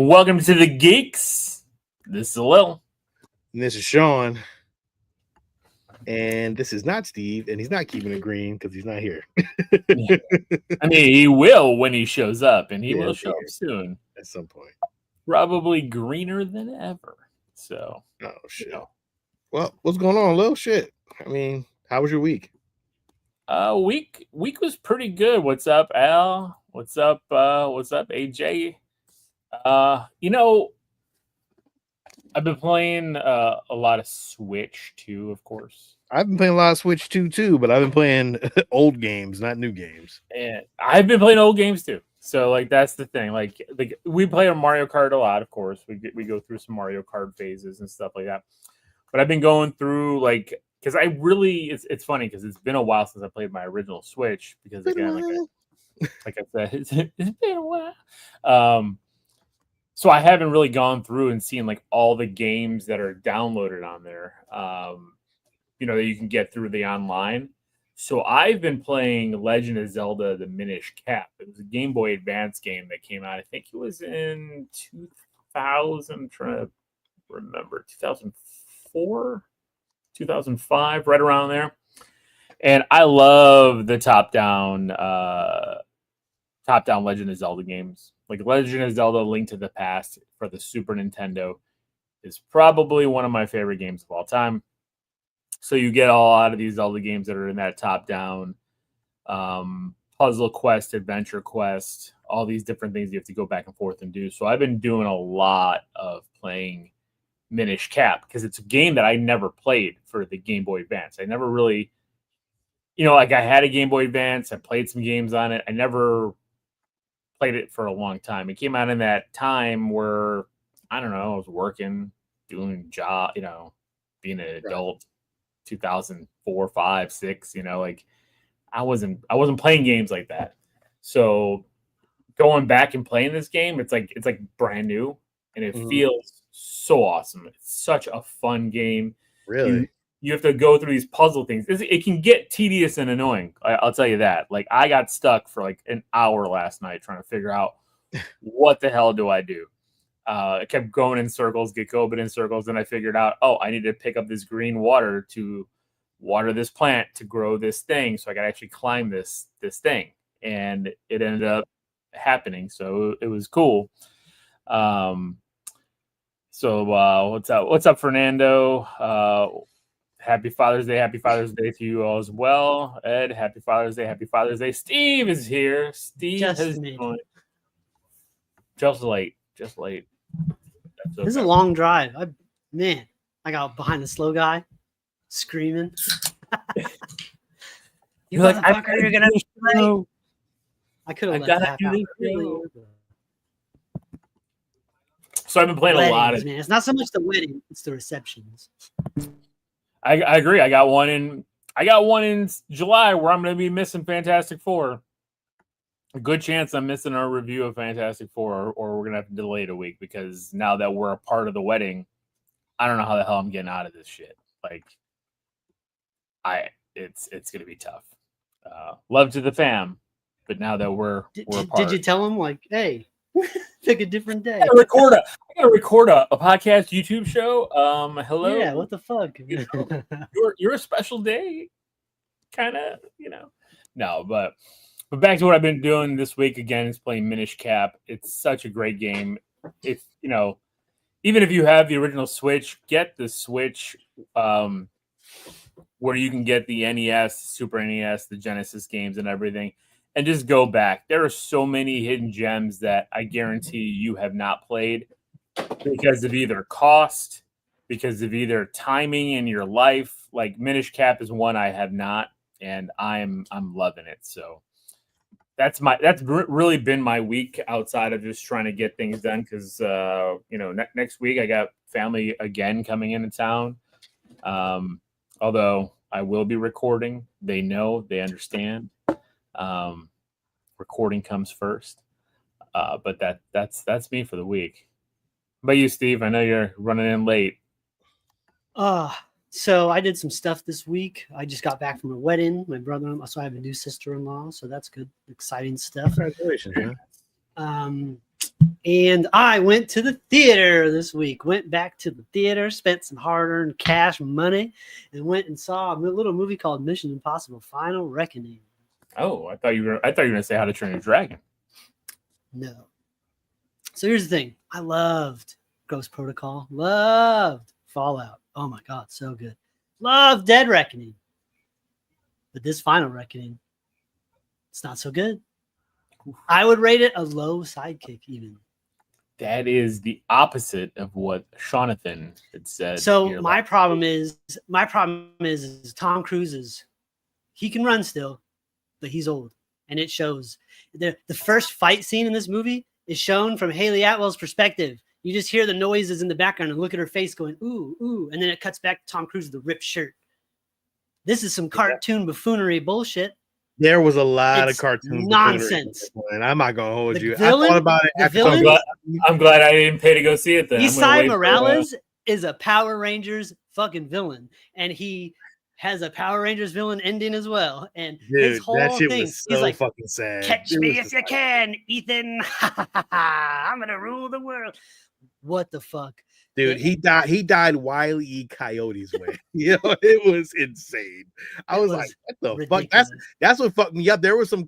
Welcome to the Geekz. This is Lil. And this is Sean. And this is not Steve, and he's not keeping it green because he's not here. I mean, he will when he shows up, and he will show up soon. At some point. Probably greener than ever. So, oh, shit. Well, what's going on, Lil? Shit. I mean, how was your week? Week was pretty good. What's up, Al? What's up, AJ? I've been playing a lot of Switch too, of course. I've been playing a lot of Switch too, but I've been playing old games, not new games. And I've been playing old games too. So like that's the thing. Like we play on Mario Kart a lot, of course. We go through some Mario Kart phases and stuff like that. But I've been going through because I really it's funny because it's been a while since I played my original Switch because again like I said it's been a while. So I haven't really gone through and seen like all the games that are downloaded on there, that you can get through the online. So I've been playing Legend of Zelda: The Minish Cap. It was a Game Boy Advance game that came out. I think it was in 2000. I'm trying to remember 2004, 2005, right around there. And I love the top-down Legend of Zelda games. Like Legend of Zelda: Link to the Past for the Super Nintendo is probably one of my favorite games of all time. So you get a lot of these Zelda games that are in that top-down puzzle quest, adventure quest, all these different things you have to go back and forth and do. So I've been doing a lot of playing Minish Cap because it's a game that I never played for the Game Boy Advance. I never really, I had a Game Boy Advance. I played some games on it. I never played it for a long time. It came out in that time where, I don't know, I was working, doing a job, being an adult, 2004, 5, 6, I wasn't playing games like that. So going back and playing this game, it's like brand new and it feels so awesome. It's such a fun game. Really? You have to go through these puzzle things. It can get tedious and annoying. I'll tell you that. Like I got stuck for like an hour last night trying to figure out what the hell do I do. I kept going in circles, in circles, and I figured out, I need to pick up this green water to water this plant to grow this thing, so I got to actually climb this thing, and it ended up happening. So it was cool. So what's up, Fernando? Happy Father's Day to you all as well. Ed, happy Father's Day. Steve is here. Steve has joined. Just late. Okay. This is a long drive. I got behind the slow guy screaming. You motherfucker, you're gonna play. I could have let that happen. So I've been playing a lot of. Man. It's not so much the wedding; it's the receptions. I agree. I got one in July where I'm going to be missing Fantastic Four. A good chance I'm missing our review of Fantastic Four, or we're going to have to delay it a week because now that we're a part of the wedding, I don't know how the hell I'm getting out of this shit. Like, it's going to be tough. Love to the fam, but now that we're apart. Did you tell him like, hey? Pick a different day. I gotta record a podcast YouTube show. Hello. Yeah, what the fuck? You're a special day, kind of. No, but back to what I've been doing this week again is playing Minish Cap. It's such a great game. If even if you have the original Switch, get the Switch, where you can get the NES, Super NES, the Genesis games, and everything. And just go back. There are so many hidden gems that I guarantee you have not played because of either cost, because of either timing in your life. Like Minish Cap is one I have not, and I'm loving it. So that's really been my week outside of just trying to get things done because next week I got family again coming into town. Although I will be recording, they know, they understand. Recording comes first, but that's me for the week. But you, Steve, I know you're running in late. So I did some stuff this week. I just got back from a wedding. My brother-in-law, so I have a new sister-in-law, so that's good, exciting stuff. Congratulations, man. And I went to the theater this week. Went back to the theater, spent some hard-earned cash money, and went and saw a little movie called Mission Impossible: Final Reckoning. Oh, I thought you were gonna say How to Train Your Dragon. No. So here's the thing. I loved Ghost Protocol. Loved Fallout. Oh my God, so good. Loved Dead Reckoning. But this Final Reckoning, it's not so good. I would rate it a low sidekick even. That is the opposite of what Jonathan had said. So my problem is Tom Cruise he can run still, but he's old, and it shows. The first fight scene in this movie is shown from Haley Atwell's perspective. You just hear the noises in the background and look at her face going, ooh, ooh, and then it cuts back to Tom Cruise with the ripped shirt. This is some cartoon buffoonery bullshit. There was a lot of cartoon nonsense, and I'm not gonna hold you. Villain, I thought about it. I'm glad I didn't pay to go see it then. Isai Morales is a Power Rangers fucking villain, and he has a Power Rangers villain ending as well. And dude, his whole that shit thing, was so he's like, fucking sad. Catch me if you can, Ethan. I'm gonna rule the world. What the fuck? Dude, he died Wile E. Coyote's way. You know, it was insane. I was like, what the ridiculous. fuck? That's what fucked me up. There were some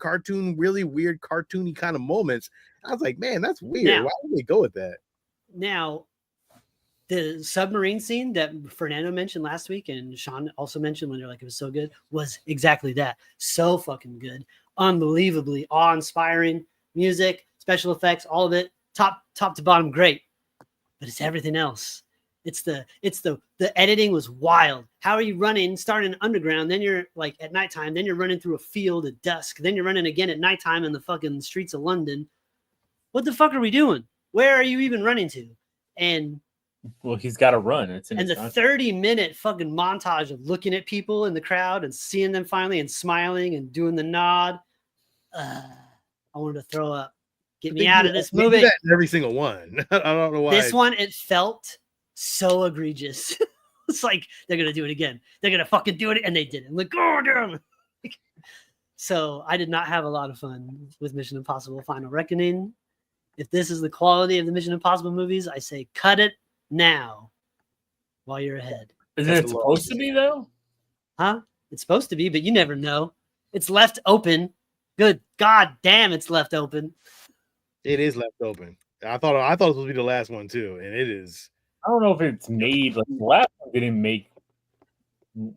really weird, cartoony kind of moments. I was like, man, that's weird. Now, why would they go with that? Now, the submarine scene that Fernando mentioned last week and Sean also mentioned when they're like, it was so good, was exactly that. So fucking good. Unbelievably awe-inspiring. Music, special effects, all of it, top to bottom, great. But it's everything else. It's the editing was wild. How are you running, starting underground, then you're like at nighttime, then you're running through a field at dusk, then you're running again at nighttime in the fucking streets of London. What the fuck are we doing? Where are you even running to? And well, he's got to run. It's and the 30-minute fucking montage of looking at people in the crowd and seeing them finally and smiling and doing the nod. I wanted to throw up. Get me out of this movie. They do that in every single one. I don't know why. This one, it felt so egregious. It's like they're gonna do it again. They're gonna fucking do it, and they did it. I'm like, oh damn. So I did not have a lot of fun with Mission Impossible: Final Reckoning. If this is the quality of the Mission Impossible movies, I say cut it now, while you're ahead. Isn't it supposed to be though? Huh? It's supposed to be, but you never know. It's left open. Good God damn, it's left open. It is left open. I thought it was supposed to be the last one too, and it is. I don't know if it's made like the last one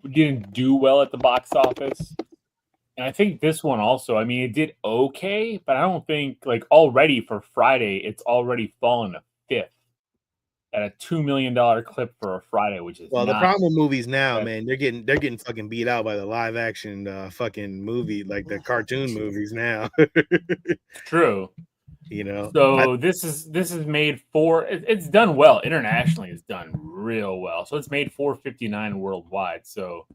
didn't do well at the box office. And I think this one also, I mean, it did okay, but I don't think like already for Friday, it's already fallen to fifth at a $2 million clip for a Friday, which is well, the problem with movies now, man, they're getting fucking beat out by the live action fucking movie, like the cartoon movies now. True. You know, so this is made for it's done well internationally. It's done real well. So it's made 459 worldwide. So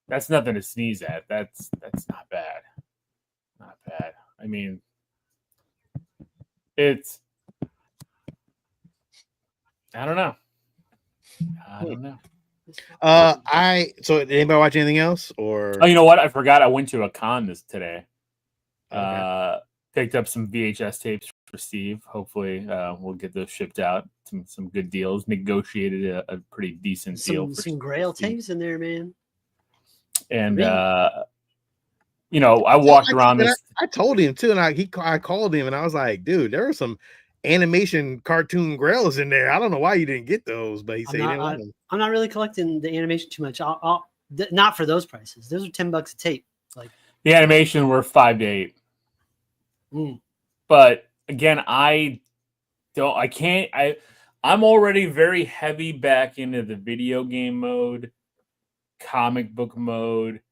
that's nothing to sneeze at. That's not bad. Not bad. I mean, it's I don't know. So did anybody watch anything else or? Oh, you know what? I forgot. I went to a con today. Okay. Picked up some VHS tapes for Steve. Hopefully, we'll get those shipped out. Some good deals. Negotiated a pretty decent deal. Some Grail tapes in there, man. And you know, I walked around this. I told him too, and I called him, and I was like, "Dude, there are some animation cartoon Grails in there. I don't know why you didn't get those," but he said he didn't want them. I'm not really collecting the animation too much. I'll not for those prices. Those are $10 a tape. Like the animation were 5 to 8. But again, I'm already very heavy back into the video game mode, comic book mode.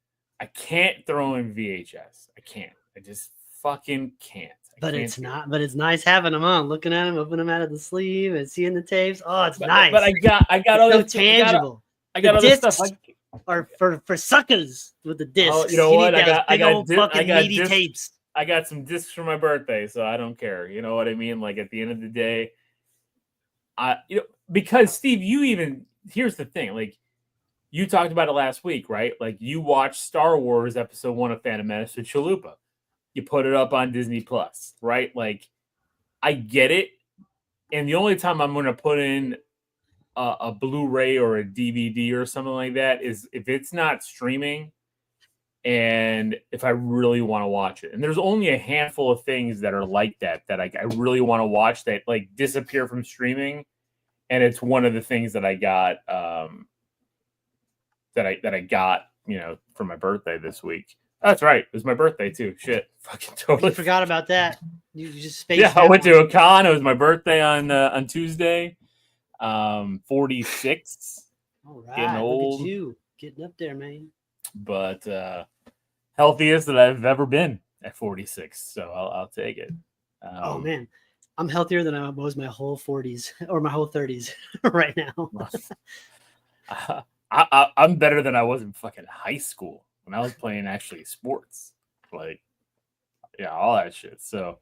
I can't throw in VHS. I can't. I just fucking can't. But it's nice having them on, looking at them, opening them out of the sleeve, and seeing the tapes. Oh, it's nice. But I got other tangible. I got other stuff. Or for suckers with the discs. Oh, you know what? I got meaty tapes. I got some discs for my birthday, so I don't care. You know what I mean? Like at the end of the day, because Steve, here's the thing. Like you talked about it last week, right? Like you watched Star Wars Episode 1 of Phantom Menace with Chalupa. You put it up on Disney Plus, right? Like I get it, And the only time I'm going to put in a Blu-ray or a DVD or something like that is if it's not streaming and if I really want to watch it. And there's only a handful of things that are like that I really want to watch that like disappear from streaming. And it's one of the things that I got that I got, for my birthday this week. That's right. It was my birthday too. Shit. Fucking totally You forgot about that. You just spaced. Yeah, I went to a con. It was my birthday on Tuesday. 46. All right. Getting old. Look at you. Getting up there, man. But healthiest that I've ever been at 46. So I'll take it. Oh man. I'm healthier than I was my whole 40s or my whole 30s right now. I'm better than I was in fucking high school when I was playing actually sports. Like, yeah, all that shit. So,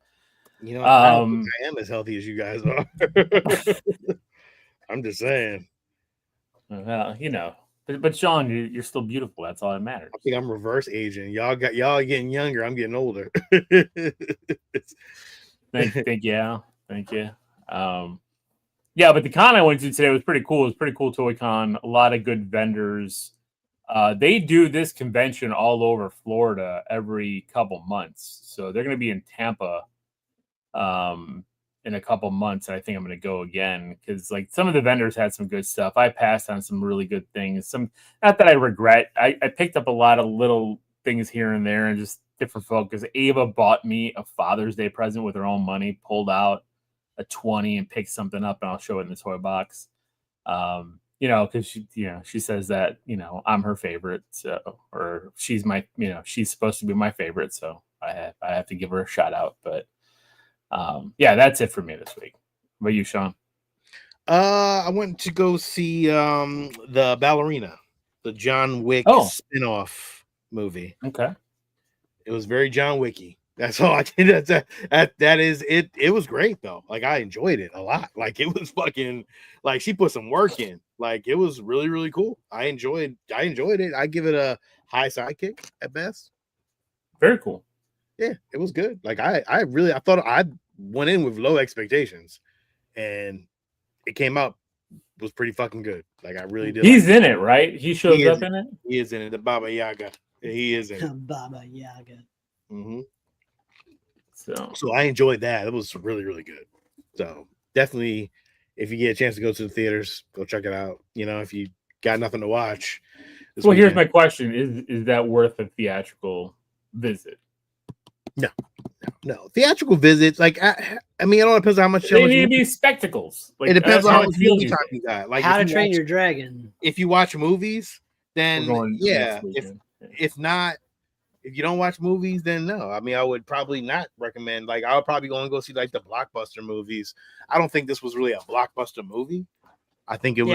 I don't think I am as healthy as you guys are. I'm just saying. Well, but Sean, you're still beautiful. That's all that matters. I think I'm reverse aging. Y'all getting younger. I'm getting older. Thank you. Yeah, but the con I went to today was pretty cool. It was pretty cool toy con. A lot of good vendors. They do this convention all over Florida every couple months. So they're going to be in Tampa in a couple months. And I think I'm going to go again because like some of the vendors had some good stuff. I passed on some really good things. Not that I regret. I picked up a lot of little things here and there and just different focus. Ava bought me a Father's Day present with her own money, pulled out a 20 and picked something up, and I'll show it in the toy box. Because she says that, I'm her favorite. So, or she's my, she's supposed to be my favorite. So I have to give her a shout out. But yeah, that's it for me this week. What about you, Sean? I went to go see the Ballerina, the John Wick spin-off movie. Okay. It was very John Wicky. That's all I did. That is it. It was great though. Like I enjoyed it a lot. Like it was fucking like she put some work in. Like it was really, really cool. I enjoyed it. I give it a high sidekick at best. Very cool. Yeah, it was good. Like I thought I went in with low expectations and it came out was pretty fucking good. Like I really did. He's in it, right? He shows up in it. He is in it. The Baba Yaga. He is in it. Baba Yaga. Mm-hmm. So I enjoyed that. It was really, really good. So definitely, if you get a chance to go to the theaters, go check it out. If you got nothing to watch. Well, here's my question: Is that worth a theatrical visit? No. Theatrical visits, like I mean, it all depends on how much. They need to be spectacles. Like, it depends on how much movie time you got. Like How to Train Your Dragon. If you watch movies, then yeah. If not. If you don't watch movies, then no. I mean, I would probably not recommend. Like, I would probably go see like the blockbuster movies. I don't think this was really a blockbuster movie. I think it was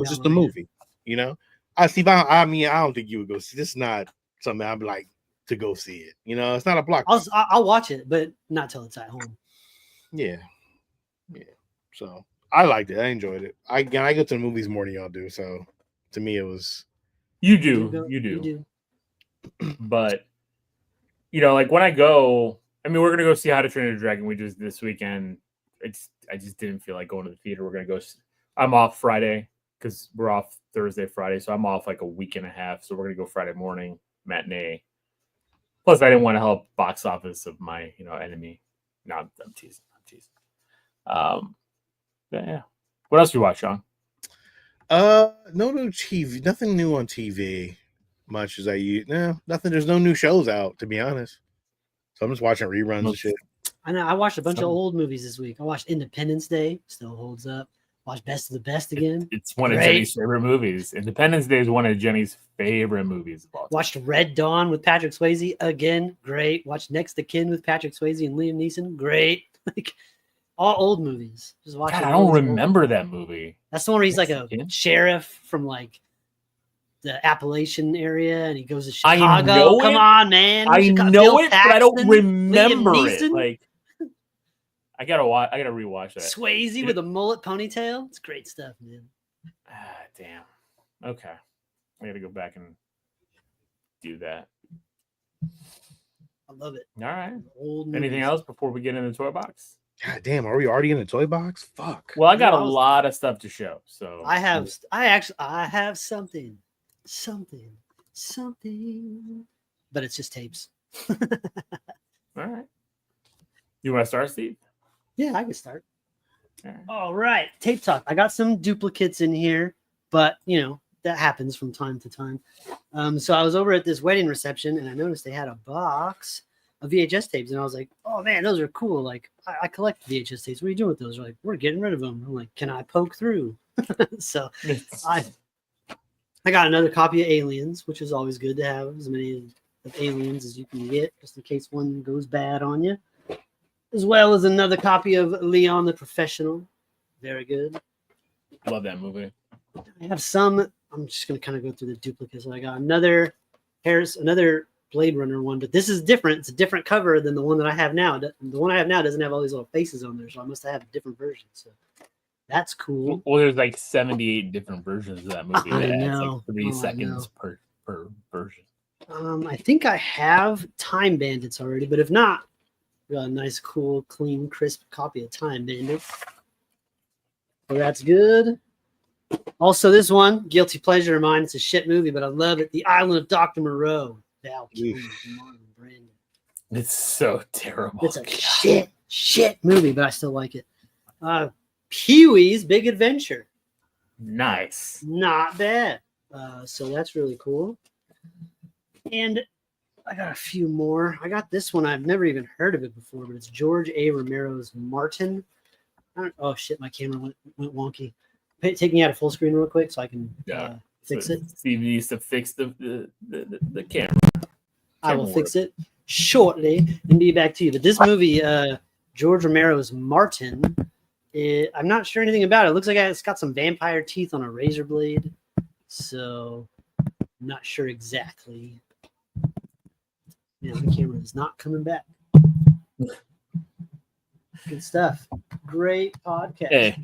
just a movie. I don't think you would go see. This is not something I'd like to go see it. It's not a blockbuster. I'll watch it, but not till it's at home. Yeah. So I liked it. I enjoyed it. I go to the movies more than y'all do. So to me, it was. You do. But like when I go, I mean, we're gonna go see How to Train Your Dragon. We just this weekend. I just didn't feel like going to the theater. We're gonna go. I'm off Friday because we're off Thursday, Friday, so I'm off like a week and a half. So we're gonna go Friday morning matinee. Plus, I didn't want to help box office of my enemy. No, I'm teasing. Yeah. What else do you watch, Sean? No TV. Nothing new on TV. Much as I use nothing. There's no new shows out, to be honest. So I'm just watching reruns and shit. I know. I watched a bunch of old movies this week. I watched Independence Day, still holds up. Watched Best of the Best again. It's one of Jenny's favorite movies. Independence Day is one of Jenny's favorite movies of all time. Watched Red Dawn with Patrick Swayze again. Great. Watched Next of Kin with Patrick Swayze and Liam Neeson. Great. Like all old movies. Just watch. I don't remember that movie. That's the one where he's like a sheriff from like the Appalachian area, and he goes to Chicago. Come on, man! I know it, but I don't remember it. Like, I gotta rewatch that. Swayze with a mullet ponytail. It's great stuff, man. Damn. Okay, I gotta go back and do that. I love it. All right. Old Anything else before we get in the toy box? God damn, are we already in a toy box? Fuck. Well, I got a lot of stuff to show. So I have something. But it's just tapes. All right. You want to start, Steve? Yeah, I can start. All right. Tape talk. I got some duplicates in here, but that happens from time to time. So I was over at this wedding reception and I noticed they had a box of VHS tapes, and I was like, "Oh man, those are cool! Like, I collect VHS tapes. What are you doing with those?" They're like, "We're getting rid of them." I'm like, "Can I poke through?" So I got another copy of Aliens, which is always good to have as many of Aliens as you can get, just in case one goes bad on you. As well as another copy of Leon the Professional. Very good. Love that movie. I have some. I'm just going to kind of go through the duplicates. I got another Blade Runner one, but this is different. It's a different cover than the one that I have now. The one I have now doesn't have all these little faces on there, so I must have a different version. So that's cool. Well, there's like 78 different versions of that movie. I That know. Like 3 seconds per version. I think I have Time Bandits already, but if not, we got a nice, cool, clean, crisp copy of Time Bandits. So that's good. Also, this one, guilty pleasure of mine. It's a shit movie, but I love it. The Island of Dr. Moreau. Val Kilmer, Marlon Brando. It's so terrible. It's a shit movie, but I still like it. Pee-wee's Big Adventure. Nice. Not bad. So that's really cool. And I got a few more. I got this one. I've never even heard of it before, but it's George A. Romero's Martin. Oh shit, my camera went wonky. Take me out of full screen real quick so I can fix it. Steve needs to fix the camera. I will fix it shortly and be back to you. But this movie, George Romero's Martin, I'm not sure anything about it. It looks like it's got some vampire teeth on a razor blade. So I'm not sure exactly. Yeah, the camera is not coming back. Good stuff. Great podcast. Hey,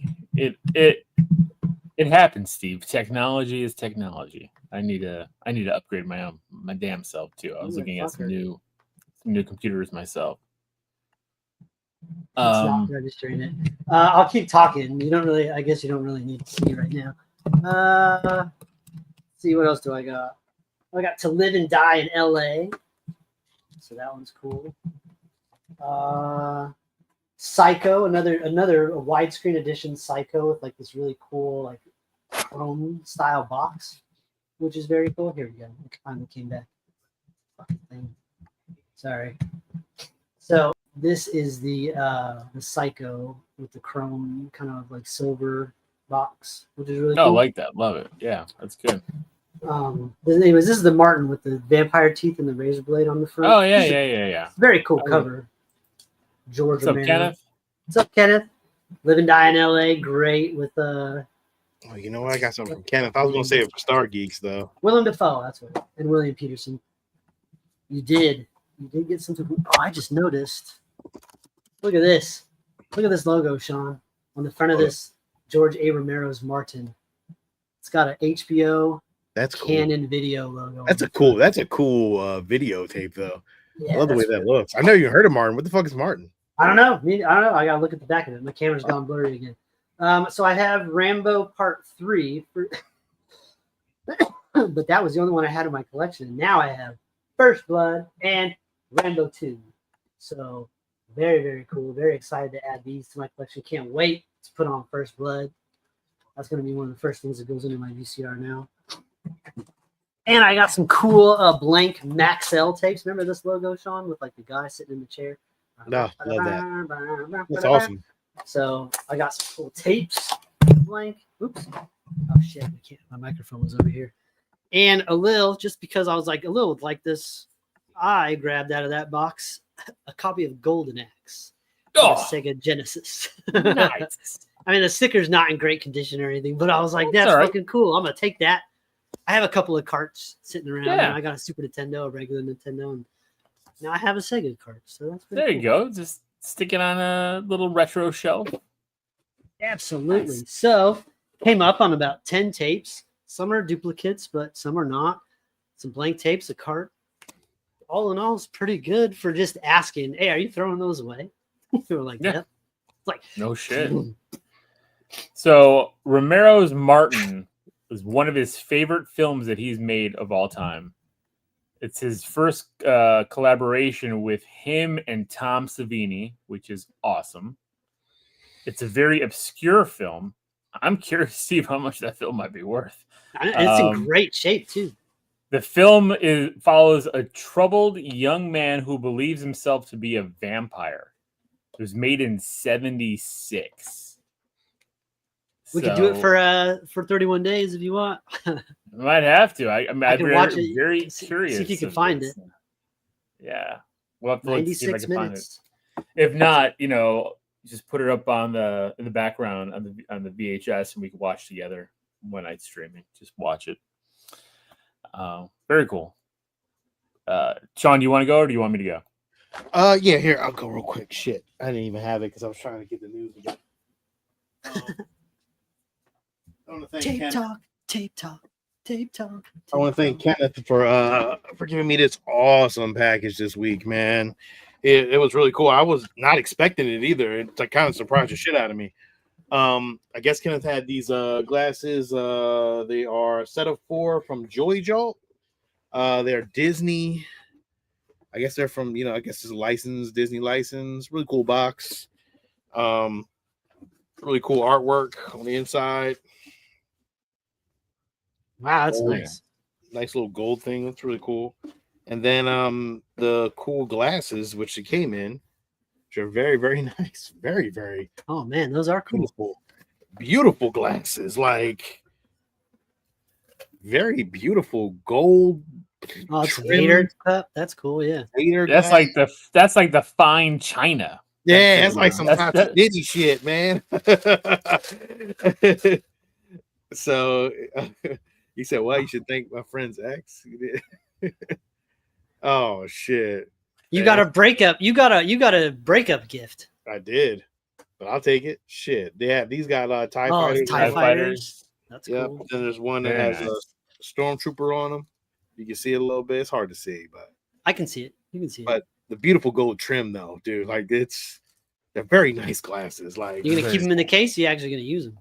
it happens, Steve. Technology is technology. I need to upgrade my damn self too. I was looking at some new computers myself. It's not registering it. I'll keep talking. I guess you don't really need to see right now. Let's see, what else do I got? I got To Live and Die in LA. So that one's cool. Psycho, another widescreen edition Psycho with like this really cool like chrome style box, which is very cool. Here we go. It finally came back. Fucking thing. Sorry. So this is the Psycho with the chrome kind of like silver box, which is really cool. I like that. Love it. Yeah, that's good. Anyways, this is the Martin with the vampire teeth and the razor blade on the front. Oh yeah. Very cool cover. George What's up, Kenneth? What's up, Kenneth? Live and Die in LA. Great with Oh, you know what? I got something from Kenneth. I was gonna say it for Star Geeks though. Willem Dafoe, that's what. And William Peterson. You did get something. Oh, I just noticed. Look at this. Look at this logo, Sean, on the front of this George A. Romero's Martin. It's got an HBO. That's cool. Canon video logo. That's a cool videotape though. Yeah, I love the way that looks. I know you heard of Martin. What the fuck is Martin? I don't know. I gotta look at the back of it. My camera's gone blurry again. So I have Rambo Part 3, but that was the only one I had in my collection. Now I have First Blood and Rambo 2. So very, very cool. Very excited to add these to my collection. Can't wait to put on First Blood. That's going to be one of the first things that goes into my VCR now. And I got some cool blank Maxell tapes. Remember this logo, Sean, with like the guy sitting in the chair? No, love that. That's awesome. So I got some cool tapes. Blank. Oops. Oh shit! My microphone was over here. And just because I was like would like this, I grabbed out of that box a copy of Golden Axe. Sega Genesis. Nice. I mean, the sticker's not in great condition or anything, but I was like, that's fucking cool. I'm gonna take that. I have a couple of carts sitting around. And I got a Super Nintendo, a regular Nintendo, and now I have a Sega cart. So that's there. Cool. You go. Just stick it on a little retro shelf. Absolutely. Nice. So came up on about 10 tapes. Some are duplicates, but some are not. Some blank tapes, a cart. All in all, it's pretty good for just asking, hey, are you throwing those away? They were like, yep. Like no shit. So Romero's Martin is one of his favorite films that he's made of all time. It's his first collaboration with him and Tom Savini, which is awesome. It's a very obscure film. I'm curious to see how much that film might be worth. It's in great shape too. The film follows a troubled young man who believes himself to be a vampire. It was made in 1976. We could do it for 31 days if you want. Might have to. I'd be watch it. Very curious. See if you can find it. Yeah, we'll have to look to see if I can minutes. find it. If not, just put it up in the background on the VHS, and we can watch together one night streaming. Just watch it. Very cool. Sean, do you want to go or do you want me to go? Yeah, here I'll go real quick. Shit, I didn't even have it because I was trying to get the news again. Tape talk. I want to thank Kenneth for giving me this awesome package this week, man. It was really cool. I was not expecting it either. It kind of surprised the shit out of me. I guess Kenneth had these glasses. They are a set of 4 from Joy Jolt. They're Disney. I guess they're from, I guess it's a license, Disney license. Really cool box. Really cool artwork on the inside. Wow, that's nice. Yeah. Nice little gold thing. That's really cool. And then the cool glasses, which it came in, which are very, very nice. Very, very. Oh, man, those are cool. Beautiful glasses. Like, very beautiful gold. Oh, it's Vader cup. That's cool, yeah. That's like the fine china. Yeah, that's like some top Disney shit, man. So he said, "Well, you should thank my friend's ex." Oh shit! You got a breakup. You got a breakup gift. I did, but I'll take it. Shit, these got TIE fighters. TIE fighters. That's yep. cool. Then there's one that has a stormtrooper on them. You can see it a little bit. It's hard to see, but I can see it. You can see it. But the beautiful gold trim, though, dude, like they're very nice glasses. Like, you're gonna keep them in the case. You're actually gonna use them.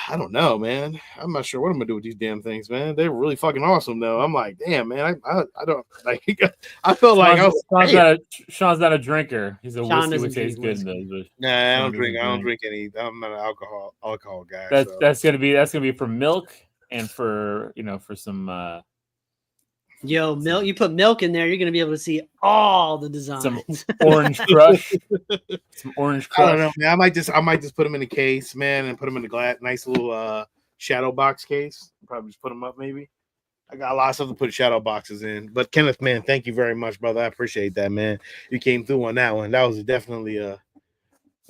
I don't know, man. I'm not sure what I'm gonna do with these damn things, man. They're really fucking awesome, though. I'm like, damn, man. I don't like. I felt like Sean's not a drinker. He's a whiskey would taste good in those. Nah, I don't drink. I don't drink any. I'm not an alcohol guy. That's gonna be for milk and for some. Yo, milk! You put milk in there, you're gonna be able to see all the designs. Some orange crush. Some orange crush. I don't know, man. I might just put them in the case, man, and put them in the nice little shadow box case. Probably just put them up, maybe. I got a lot of stuff to put shadow boxes in. But Kenneth, man, thank you very much, brother. I appreciate that, man. You came through on that one. That was definitely a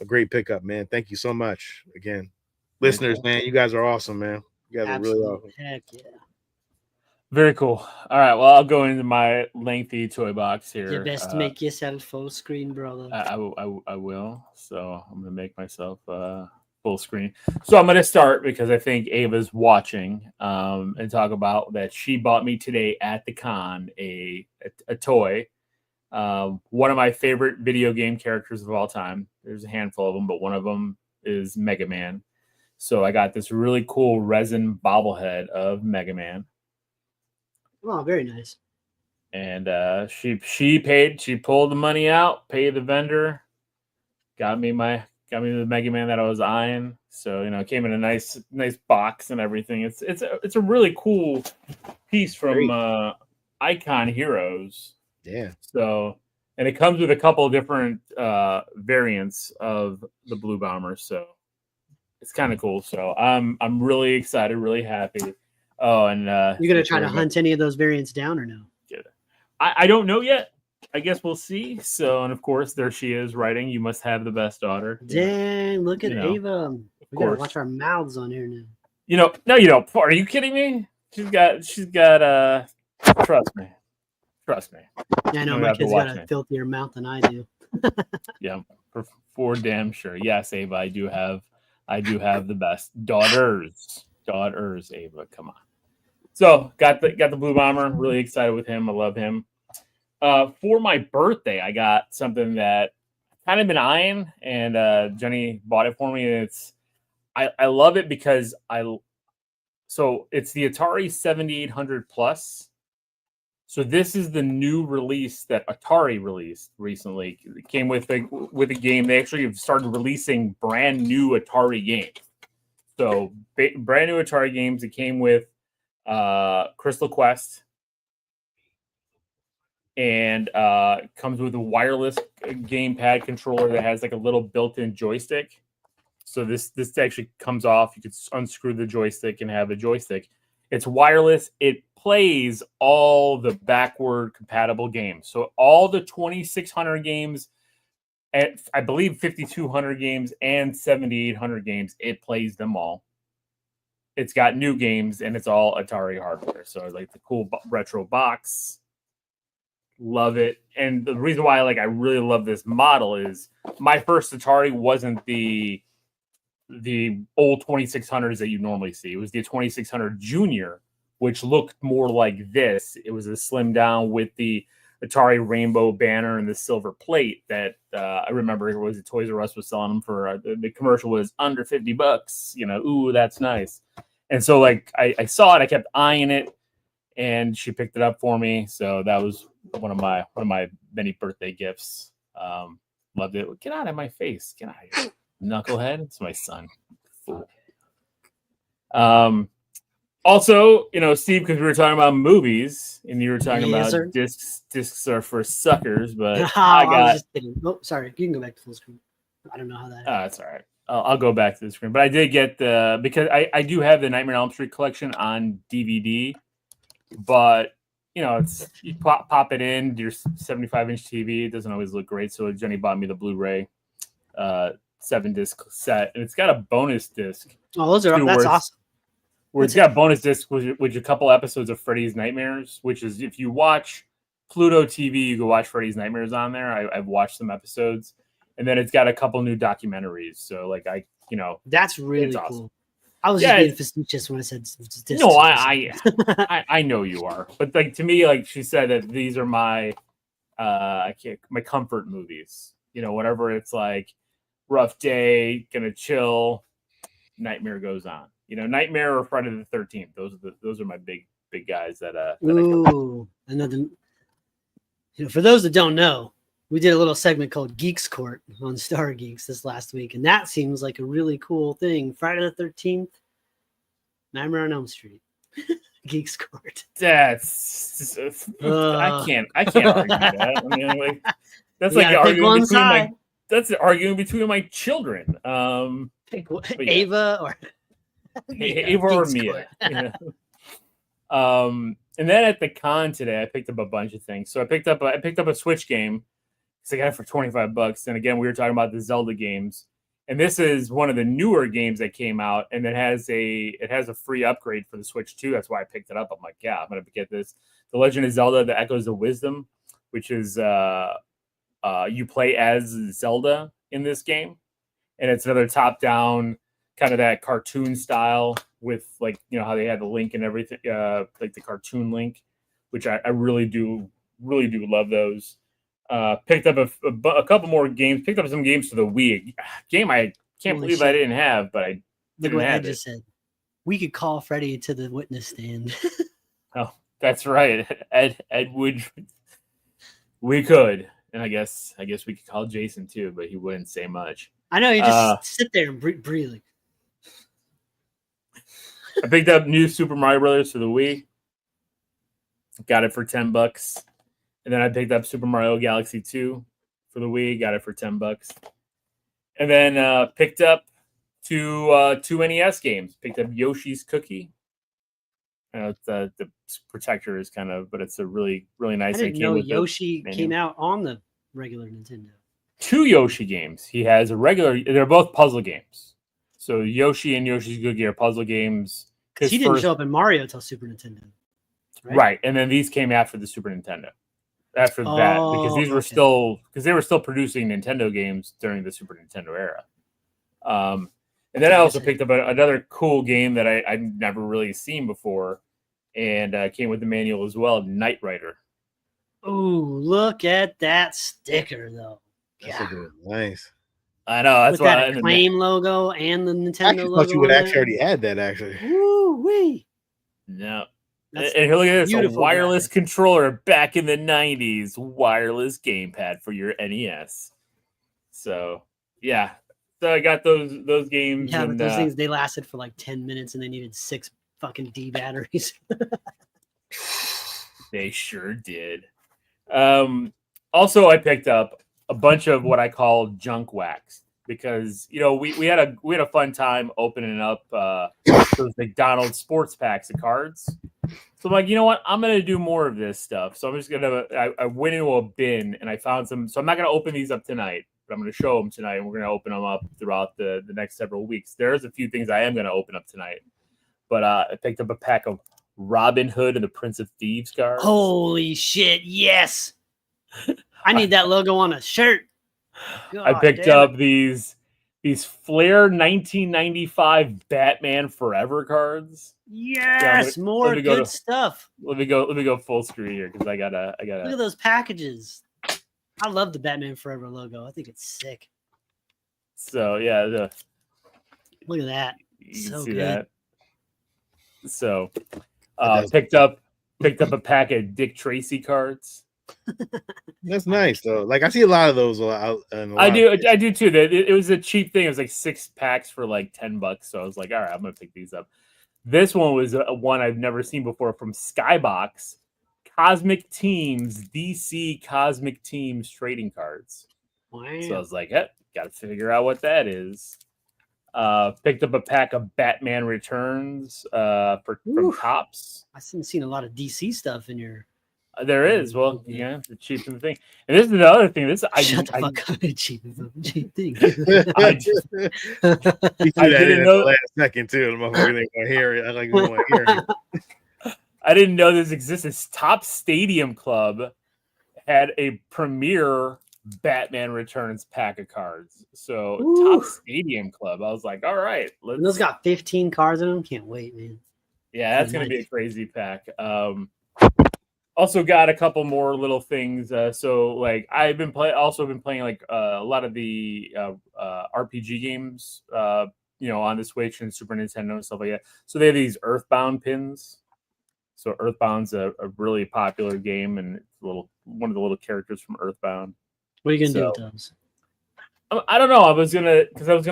great pickup, man. Thank you so much again, listeners, man. You guys are awesome, man. You guys are really awesome. Heck yeah. Very cool. All right. Well, I'll go into my lengthy toy box here. You best make yourself full screen, brother. I will. So I'm gonna make myself full screen. So I'm gonna start because I think Ava's watching and talk about that she bought me today at the con a toy. One of my favorite video game characters of all time. There's a handful of them, but one of them is Mega Man. So I got this really cool resin bobblehead of Mega Man. Oh, very nice. And she pulled the money out, paid the vendor, got me the Mega Man that I was eyeing. So, it came in a nice box and everything. It's a really cool piece from Icon Heroes. Yeah. So, and it comes with a couple of different variants of the Blue Bomber. So it's kind of cool. So I'm really excited, really happy. Oh, and you're gonna try to hunt any of those variants down or no? I don't know yet. I guess we'll see. So, and of course, there she is writing. You must have the best daughter. Dang! Look at Ava. We gotta watch our mouths on here now. No, you don't. Are you kidding me? She's got. Trust me. Yeah, I know my kid's got a filthier mouth than I do. Yeah, for damn sure. Yes, Ava, I do have the best daughters. Ava, come on. So got the Blue Bomber. Really excited with him. I love him. For my birthday, I got something that kind of been eyeing, and Jenny bought it for me, and I love it because so it's the Atari 7800 Plus. So this is the new release that Atari released recently. It came with a game. They actually have started releasing brand new Atari games. So brand new Atari games. It came with Crystal Quest, and comes with a wireless gamepad controller that has like a little built-in joystick. So this actually comes off. You could unscrew the joystick and have a joystick. It's wireless. It plays all the backward compatible games. So all the 2600 games, and I believe 5200 games and 7800 games, it plays them all. It's got new games, and it's all Atari hardware. So like the cool retro box. Love it. And the reason why I really love this model is my first Atari wasn't the old 2600s that you normally see. It was the 2600 Junior, which looked more like this. It was a slim down with the Atari rainbow banner and the silver plate that I remember it was Toys R Us was selling them for. The commercial was under $50. Ooh, that's nice. And so I saw it, I kept eyeing it, and she picked it up for me. So that was one of my many birthday gifts. Loved it. Get out of my face. Get out of here. Knucklehead. It's my son. Fool. Also, Steve, because we were talking about movies and you were talking about sir. discs are for suckers, but I was just kidding. Oh, sorry. You can go back to full screen. I don't know how that happened. That's all right. I'll go back to the screen. But I did get because I do have the Nightmare on Elm Street collection on DVD, but it's you pop it in your 75-inch TV. It doesn't always look great. So Jenny bought me the Blu-ray 7-disc set, and it's got a bonus disc. Oh, that's awesome. Where it's got a bonus disc with a couple episodes of Freddy's Nightmares, which is if you watch Pluto TV, you can watch Freddy's Nightmares on there. I've watched some episodes, and then it's got a couple new documentaries. So that's really cool. Awesome. I was just being facetious when I said discs. No, I know you are, but to me, she said that these are my my comfort movies. Whatever it's rough day, gonna chill, Nightmare goes on. Nightmare or Friday the 13th. Those are my big guys that Ooh, another. For those that don't know, we did a little segment called Geekz Court on Star Geeks this last week, and that seems like a really cool thing. Friday the 13th, Nightmare on Elm Street, Geekz Court. That's I can't argue that. I mean, that's arguing between that's arguing between my children. Pick Ava or Ava or Mia. And then at the con today, I picked up a bunch of things. So I picked up a Switch game. So I got it for $25. And again, we were talking about the Zelda games. And this is one of the newer games that came out, and it has a free upgrade for the Switch too. That's why I picked it up. I'm like, yeah, I'm gonna get this. The Legend of Zelda: The Echoes of Wisdom, which is you play as Zelda in this game, and it's another top-down kind of that cartoon style with how they had the Link and everything, like the cartoon Link, which I really do love those. Picked up a couple more games. Picked up some games for the Wii. Game I can't believe I didn't have, but I didn't have it. Just said we could call Freddie to the witness stand. Oh, that's right, Ed would. We could, and I guess we could call Jason too, but he wouldn't say much. I know, you just sit there and breathe. I picked up new Super Mario Brothers for the Wii. Got it for $10. And then I picked up Super Mario Galaxy 2 for the Wii. Got it for $10. And then picked up two NES games. Picked up Yoshi's Cookie. The protector is but it's a really, really nice. I didn't know Yoshi came out on the regular Nintendo. 2 Yoshi games. He has a regular. They're both puzzle games. So Yoshi and Yoshi's Cookie are puzzle games. He didn't show up in Mario until Super Nintendo. Right. And then these came after the Super Nintendo. After that, because these were they were still producing Nintendo games during the Super Nintendo era. And then I also picked up another cool game that I've never really seen before, and came with the manual as well, Knight Rider. Oh, look at that sticker, though. Yeah, nice. I know that's with why that Acclaim logo and the Nintendo logo. I thought you would actually already had that. Actually, woo wee. No. And look at this, a wireless controller back in the 90s, wireless gamepad for your NES. So, yeah. So I got those games. Yeah, but those things, they lasted for like 10 minutes and they needed 6 fucking D batteries. They sure did. Also, I picked up a bunch of what I call junk wax because, you know, we had a fun time opening up those McDonald's sports packs of cards. So I'm like, you know what? I'm gonna do more of this stuff. So I'm just gonna. I went into a bin and I found some. So I'm not gonna open these up tonight, but I'm gonna show them tonight, and we're gonna open them up throughout the next several weeks. There's a few things I am gonna open up tonight, but I picked up a pack of Robin Hood and the Prince of Thieves cards. Holy shit! Yes, I need that logo on a shirt. God, I picked up these Flair 1995 Batman Forever cards. Yes, yeah, more good stuff. Let me go full screen here because I gotta look at those packages. I love the Batman Forever logo. I think it's sick. So yeah, look at that. You can see good. That. So picked up a pack of Dick Tracy cards. That's nice though. Like I see a lot of those out. I do too. It was a cheap thing. It was like 6 packs for like $10. So I was like, all right, I'm gonna pick these up. This one was one I've never seen before from Skybox. Cosmic Teams, DC Cosmic Teams trading cards. Wow. So I was like, got to figure out what that is. Picked up a pack of Batman Returns from Topps. I've seen a lot of DC stuff in your. There is. Well, yeah, the cheapest thing. And this is the other thing. Shut the fuck up. Cheap thing. I didn't know last second too. The motherfucker didn't want to hear it. I like want to hear it. I didn't know this existed. Topps Stadium Club had a premier Batman Returns pack of cards. So Topps Stadium Club. I was like, all right. And those got 15 cards in them. Can't wait, man. Yeah, that's going to be a crazy pack. Also got a couple more little things. So like I've been playing like a lot of the RPG games, on the Switch and Super Nintendo and stuff like that. So they have these Earthbound pins. So Earthbound's a really popular game, and it's one of the little characters from Earthbound. What are you gonna do with those? I don't know. I was gonna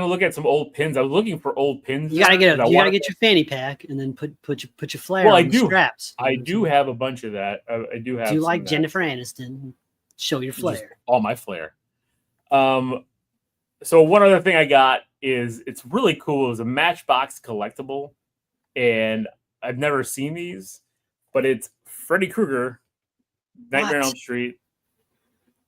look at some old pins. I was looking for old pins. You gotta get your fanny pack and then put your flare on the straps. I do have a bunch of that. I do have. Do you like Jennifer Aniston? Show your flare. Just all my flare. So one other thing I got is it's really cool. It's a Matchbox collectible, and I've never seen these, but it's Freddy Krueger, Nightmare on Elm Street.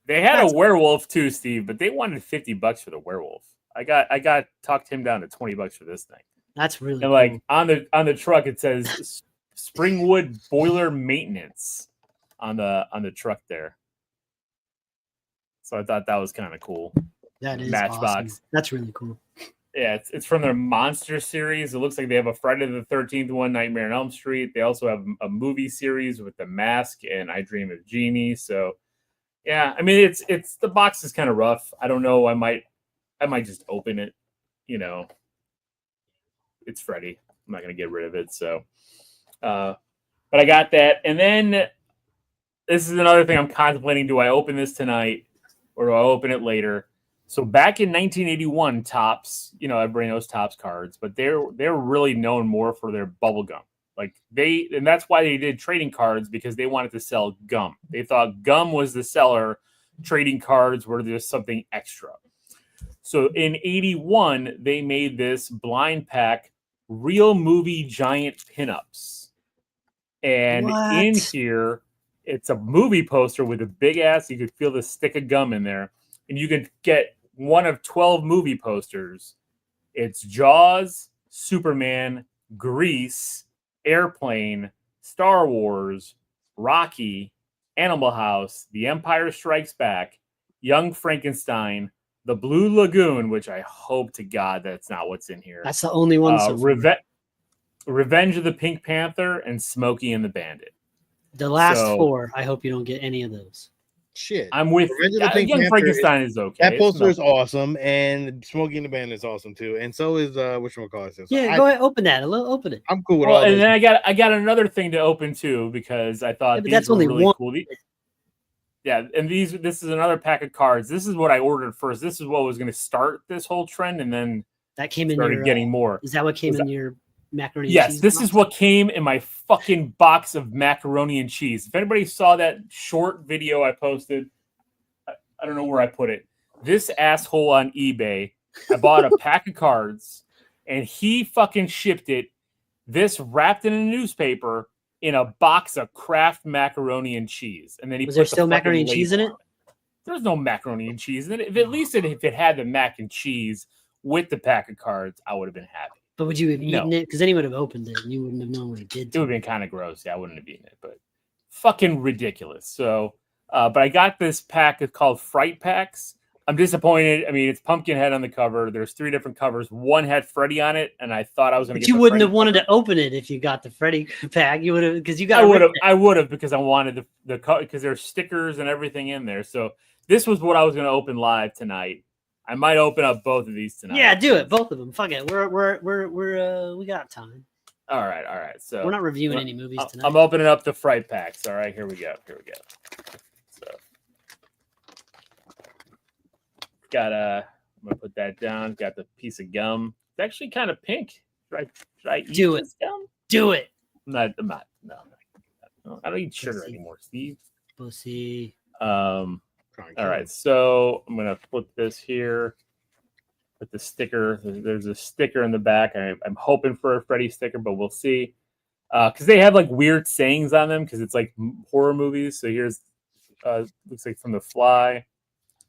They had a werewolf too, Steve, but they wanted $50 for the werewolf. I got talked him down to $20 for this thing. That's really cool. Like on the truck it says Springwood Boiler Maintenance on the truck there. So I thought that was kind of cool. That is Matchbox. Awesome. That's really cool. Yeah, it's from their Monster series. It looks like they have a Friday the 13th one, Nightmare on Elm Street. They also have a movie series with The Mask and I Dream of Jeannie. So yeah, I mean it's the box is kind of rough. I don't know. I might just open it. It's Freddy. I'm not gonna get rid of it. So, but I got that, and then this is another thing I'm contemplating: do I open this tonight or do I open it later? So back in 1981, Topps, everybody knows Topps cards, but they're really known more for their bubble gum. And that's why they did trading cards, because they wanted to sell gum. They thought gum was the seller. Trading cards were just something extra. So in 81, they made this blind pack, real movie giant pinups. And in here, it's a movie poster with a big ass. You could feel the stick of gum in there. And you could get one of 12 movie posters. It's Jaws, Superman, Grease, Airplane, Star Wars, Rocky, Animal House, The Empire Strikes Back, Young Frankenstein, The Blue Lagoon, which I hope to God that's not what's in here. That's the only one. Revenge of the Pink Panther, and Smokey and the Bandit. The last 4, I hope you don't get any of those. shit. I'm with Young Frankenstein is okay. That poster is awesome, and Smokey and the Bandit is awesome too, and so is whatchamacallit. So yeah, go ahead, open it. I'm cool with all. And then I got another thing to open too because I thought these were really cool. Yeah, and this is another pack of cards. This is what I ordered first. This is what was going to start this whole trend, and then that came in started getting more. Is that what came in your macaroni? Yes, and cheese this box? is what came in my fucking box of macaroni and cheese. If anybody saw that short video I posted, I don't know where I put it. This asshole on eBay, I bought a pack of cards, and he fucking shipped it. This wrapped in a newspaper in a box of Kraft macaroni and cheese, and then he was there still macaroni and cheese in it? There's no macaroni and cheese in it. If it had the mac and cheese with the pack of cards, I would have been happy. But would you have eaten it? Because then he would have opened it, and you wouldn't have known what he did. It would have been kind of gross. Yeah, I wouldn't have eaten it, but fucking ridiculous. So, but I got this pack. It's called Fright Packs. I'm disappointed. I mean, it's Pumpkinhead on the cover. There's 3 different covers. One had Freddy on it, and I thought I was going to get. You wouldn't have wanted to open it if you got the Freddy pack. You would have because you got. I would have because I wanted the because there's stickers and everything in there. So this was what I was going to open live tonight. I might open up both of these tonight. Yeah, do it. Both of them. Fuck it. We got time. All right. So we're not reviewing any movies tonight. I'm opening up the Fright Packs. All right, here we go. So I'm gonna put that down. Got the piece of gum. It's actually kind of pink. Should I eat this gum? Do it. I'm not. No. I don't eat sugar anymore, Steve. Pussy. All right, so I'm gonna flip this here with the sticker. There's a sticker in the back. I'm hoping for a Freddy sticker, but we'll see. Because they have like weird sayings on them because it's like horror movies. So here's looks like from The Fly.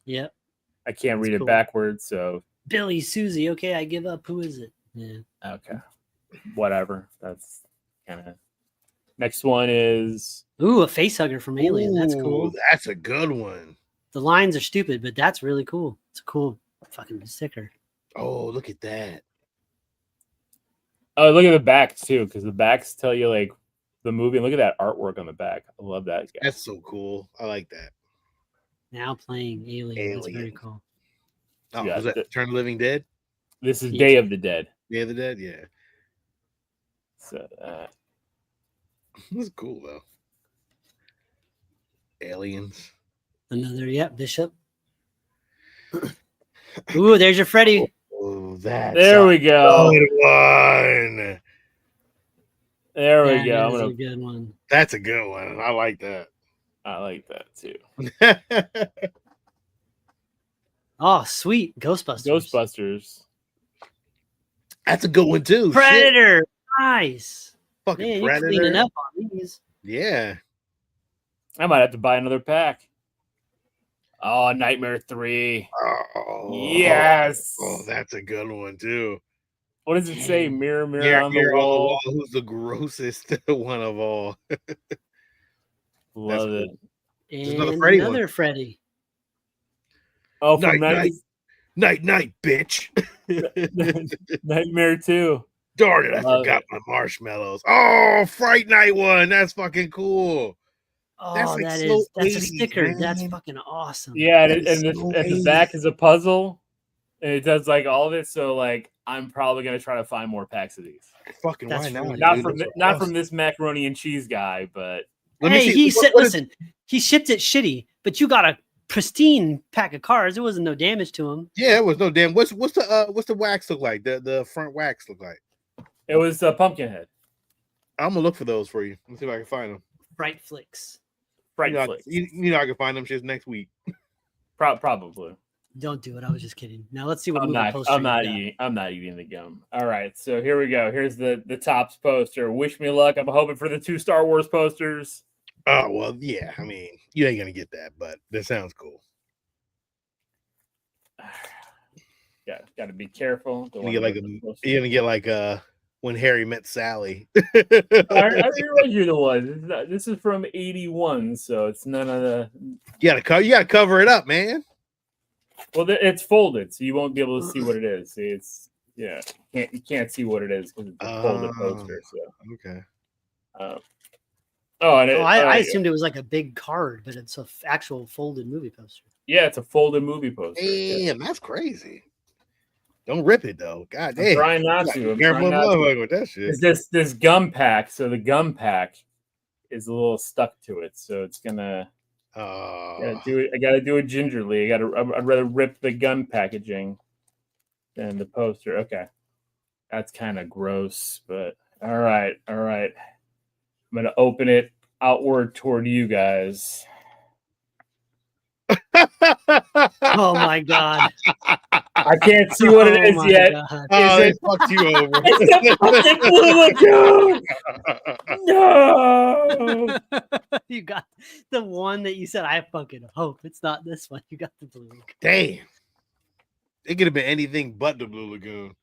Yep. I can't read it backwards, so Billy, Susie. Okay, I give up. Who is it? Yeah. Okay. Whatever. That's kind of. Next one is a face hugger from Alien. That's cool. That's a good one. The lines are stupid, but that's really cool. It's a cool fucking sticker. Oh, look at that. Oh, look at the backs too, because the backs tell you like the movie. And look at that artwork on the back. I love that guy. That's so cool. I like that. Now playing Alien. That's very cool. Oh, was that Return of the Living Dead? This is Day of the Dead. Day of the Dead, yeah. So that's cool though. Aliens. Another, Bishop. Ooh, there's your Freddy. Oh, that's there we go. Good one. There we go. That's a good one. That's a good one. I like that. I like that too. Oh, sweet. Ghostbusters. That's a good one too. Predator. Shit. Nice. Fucking Man, Predator. You're cleaning up on these. Yeah. I might have to buy another pack. Oh, Nightmare 3. Oh, yes. Oh, that's a good one too. What does it say? Mirror on the wall. Who's the grossest one of all? Love it. And another Freddy. Oh, from night, bitch. Nightmare 2. Darn it, I forgot my marshmallows. Oh, Fright Night one. That's fucking cool. Oh, that's a sticker. Man. That's fucking awesome. Yeah, and the back is a puzzle. And it does like all of it. So like I'm probably gonna try to find more packs of these. Fucking why not? Not from this macaroni and cheese guy, but he said, listen, he shipped it shitty, but you got a pristine pack of cards. There wasn't no damage to them. Yeah, it was no damn. What's the wax look like? The front wax look like? It was a Pumpkinhead. I'm gonna look for those for you. Let's see if I can find them. Fright Flicks. You know I can find them just next week. Probably. Don't do it. I was just kidding. Now let's see what I'm not eating the gum. All right, so here we go. Here's the Topps poster. Wish me luck. I'm hoping for the 2 Star Wars posters. Oh well, yeah. I mean, you ain't gonna get that, but that sounds cool. Yeah, got to be careful. You're gonna get like When Harry Met Sally. I read you the one. This is from 81, so it's none of the. You gotta cover it up, man. Well, it's folded, so you won't be able to see what it is. See, you can't see what it is because it's a folded poster. So okay. I assumed it was like a big card, but it's an actual folded movie poster. Yeah, it's a folded movie poster. Damn, that's crazy. Don't rip it though. God damn. I'm trying not to. I'm trying not to. With that shit. It's this gum pack. So the gum pack is a little stuck to it. So it's gonna. I gotta do it gingerly. I'd rather rip the gum packaging than the poster. Okay, that's kind of gross. But all right. I'm gonna open it outward toward you guys. Oh my god! I can't see what it is yet. They fucked you over. It's the Blue Lagoon. No. You got the one that you said. I fucking hope it's not this one. You got the Blue Lagoon. Damn. It could have been anything but the Blue Lagoon.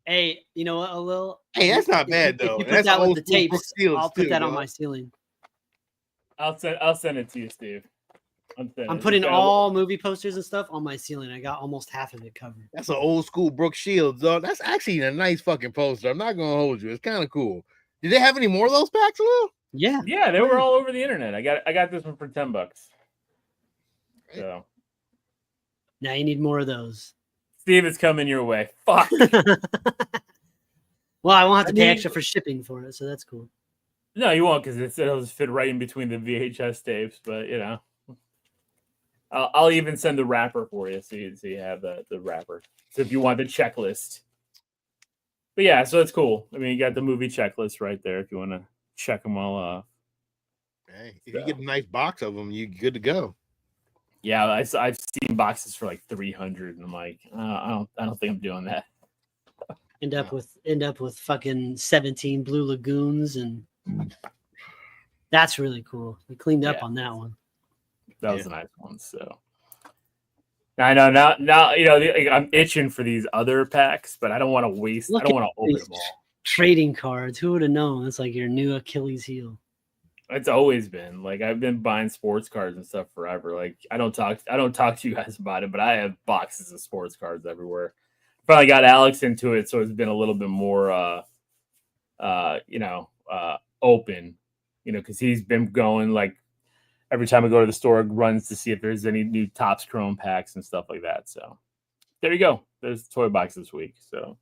Hey, you know what? A little. Hey, that's not bad though. You put That's that with the tapes. I'll put that too, on my ceiling. I'll send it to you, Steve. I'm putting all movie posters and stuff on my ceiling. I got almost half of it covered. That's an old school Brooke Shields, though. That's actually a nice fucking poster. I'm not gonna hold you. It's kind of cool. Did they have any more of those packs, Will? Yeah, they were all over the internet. I got this one for $10. So now you need more of those. Steve, it's coming your way. Fuck. Well, I won't have to pay extra for shipping for it, so that's cool. No, you won't, because it'll just fit right in between the VHS tapes. But you know, I'll even send the wrapper for you, so you have the wrapper. So if you want the checklist. But yeah, so it's cool. I mean, you got the movie checklist right there if you want to check them all off. Hey, if you get a nice box of them, you're good to go. Yeah, I've seen boxes for like 300, and I'm like, I don't think I'm doing that. End up with fucking 17 Blue Lagoons, and that's really cool. We cleaned up on that one. That was a nice one. So I know now you know I'm itching for these other packs, but I don't want to waste. I don't want to open them all. Trading cards. Who would have known? It's like your new Achilles heel. It's always been like I've been buying sports cards and stuff forever. Like I don't talk to you guys about it, but I have boxes of sports cards everywhere. Finally got Alex into it, so it's been a little bit more open, because he's been going like every time I go to the store, runs to see if there's any new Topps Chrome packs and stuff like that. So there you go. There's the toy box this week. So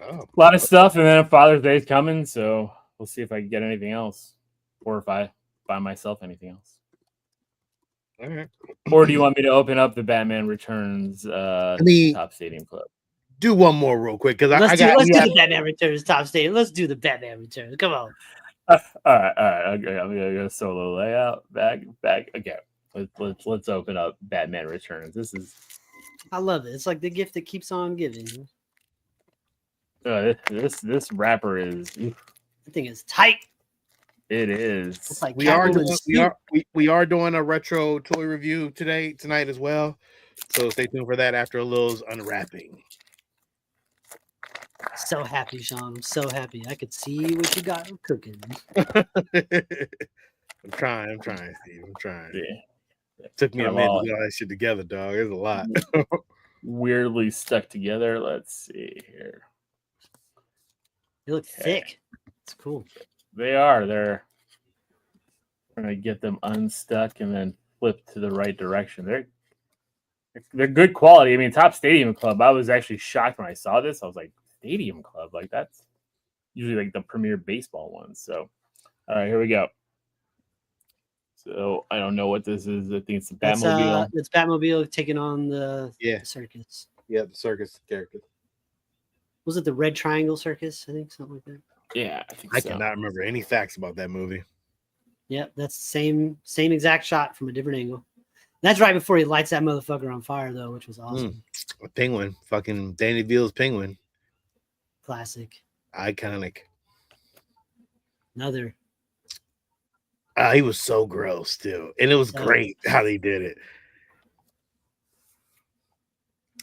a lot of stuff, and then Father's Day is coming, so we'll see if I can get anything else, or if I buy myself anything else. All right. Or do you want me to open up the Batman Returns Top Stadium Club? Do one more real quick, because let's do the Batman Returns Top Stadium. Let's do the Batman Returns. Come on. All right. Okay, I'm gonna go solo layout back. Okay, let's open up Batman Returns. I love it. It's like the gift that keeps on giving. This wrapper is. The thing is tight. It is. It's like we are doing a retro toy review tonight as well. So stay tuned for that after a little unwrapping. So happy, Sean. I'm so happy. I could see what you got cooking. I'm trying, Steve. I'm trying. Yeah. It took me a minute to get all that shit together, dog. There's a lot. Weirdly stuck together. Let's see here. They look thick. It's cool. They are. They're going to get them unstuck and then flip to the right direction. They're good quality. I mean, Top Stadium Club. I was actually shocked when I saw this. I was like, Stadium Club, like that's usually like the premier baseball ones. So, all right, here we go. So I don't know what this is. I think it's the Batmobile. It's Batmobile taking on the circus. Yeah, the circus character. Was it the Red Triangle Circus? I think something like that. Yeah, I think so. I cannot remember any facts about that movie. Yep, that's the same exact shot from a different angle. That's right before he lights that motherfucker on fire, though, which was awesome. A penguin, fucking Danny Veal's penguin. Classic. Iconic. Another. He was so gross, too. And it was great how they did it.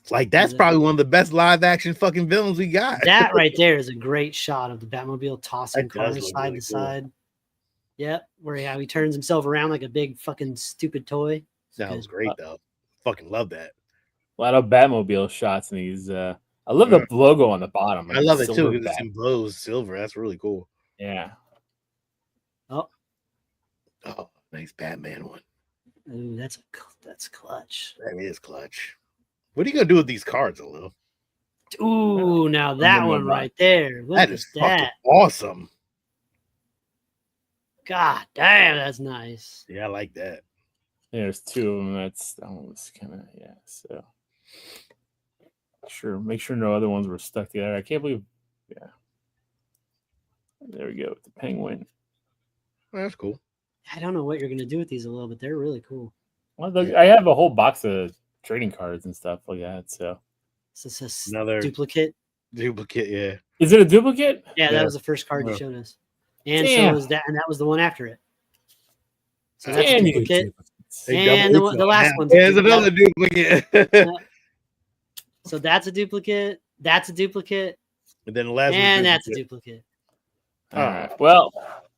Like, that's probably one of the best live action fucking villains we got. That right there is a great shot of the Batmobile tossing cars side to side. Yep, where he turns himself around like a big fucking stupid toy. That was great, though. Fucking love that. A lot of Batmobile shots in these. I love the logo on the bottom. I love it, too, because it's in blue silver. That's really cool. Yeah. Nice Batman one. Ooh, that's clutch. That is clutch. What are you gonna do with these cards, Lil? Ooh, now that one right there. Look that is at fucking that. awesome. God damn, that's nice. Yeah, I like that. Yeah, there's two of them. That one was kind of So make sure no other ones were stuck together. I can't believe. Yeah, there we go with the penguin. Well, that's cool. I don't know what you're gonna do with these a little, but they're really cool. Well, I have a whole box of trading cards and stuff like that. So is this another duplicate? Duplicate, yeah. Is it a duplicate? Yeah, that was the first card you showed us, and Damn. so was that, and that was the one after it. So that's Damn a duplicate. And the last one's there's another duplicate. So that's a duplicate. That's a duplicate. And then the last one. And that's a duplicate. All right. Well,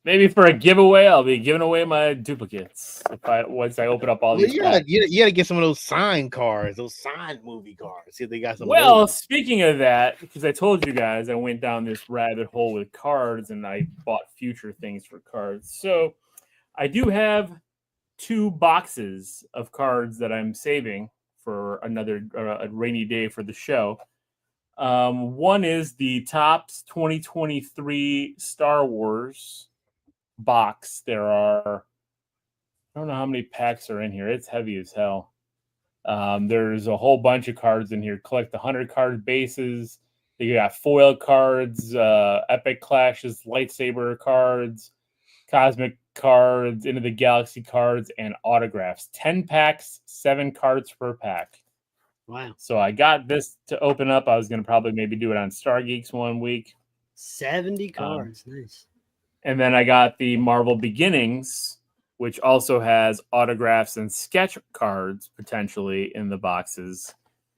maybe for a giveaway, I'll be giving away my duplicates once I open up all these. You gotta get some of those signed cards, those signed movie cards. See if they got some. Well, speaking of that, because I told you guys I went down this rabbit hole with cards and I bought future things for cards. So I do have 2 boxes of cards that I'm saving for another a rainy day for the show. One is the Topps 2023 Star Wars box. There are, I don't know how many packs are in here. It's heavy as hell. There's a whole bunch of cards in here. Collect 100 card bases. You got foil cards, Epic Clashes, lightsaber cards, cosmic cards, Into the Galaxy cards, and autographs. 10 packs, 7 cards per pack. Wow. So I got this to open up. I was going to probably maybe do it on Star Geeks one week. 70 cards. Nice. And then I got the Marvel Beginnings, which also has autographs and sketch cards potentially in the boxes.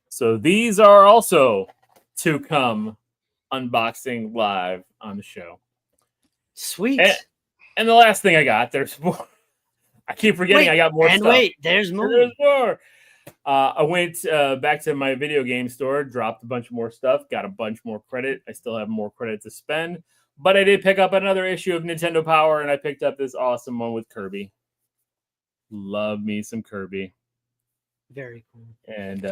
So these are also to come unboxing live on the show. Sweet. And the last thing I got, there's more. I keep forgetting I got more stuff. Wait, there's more. There's more. I went back to my video game store, dropped a bunch more stuff, got a bunch more credit. I still have more credit to spend, but I did pick up another issue of Nintendo Power, and I picked up this awesome one with Kirby. Love me some Kirby. Very cool. And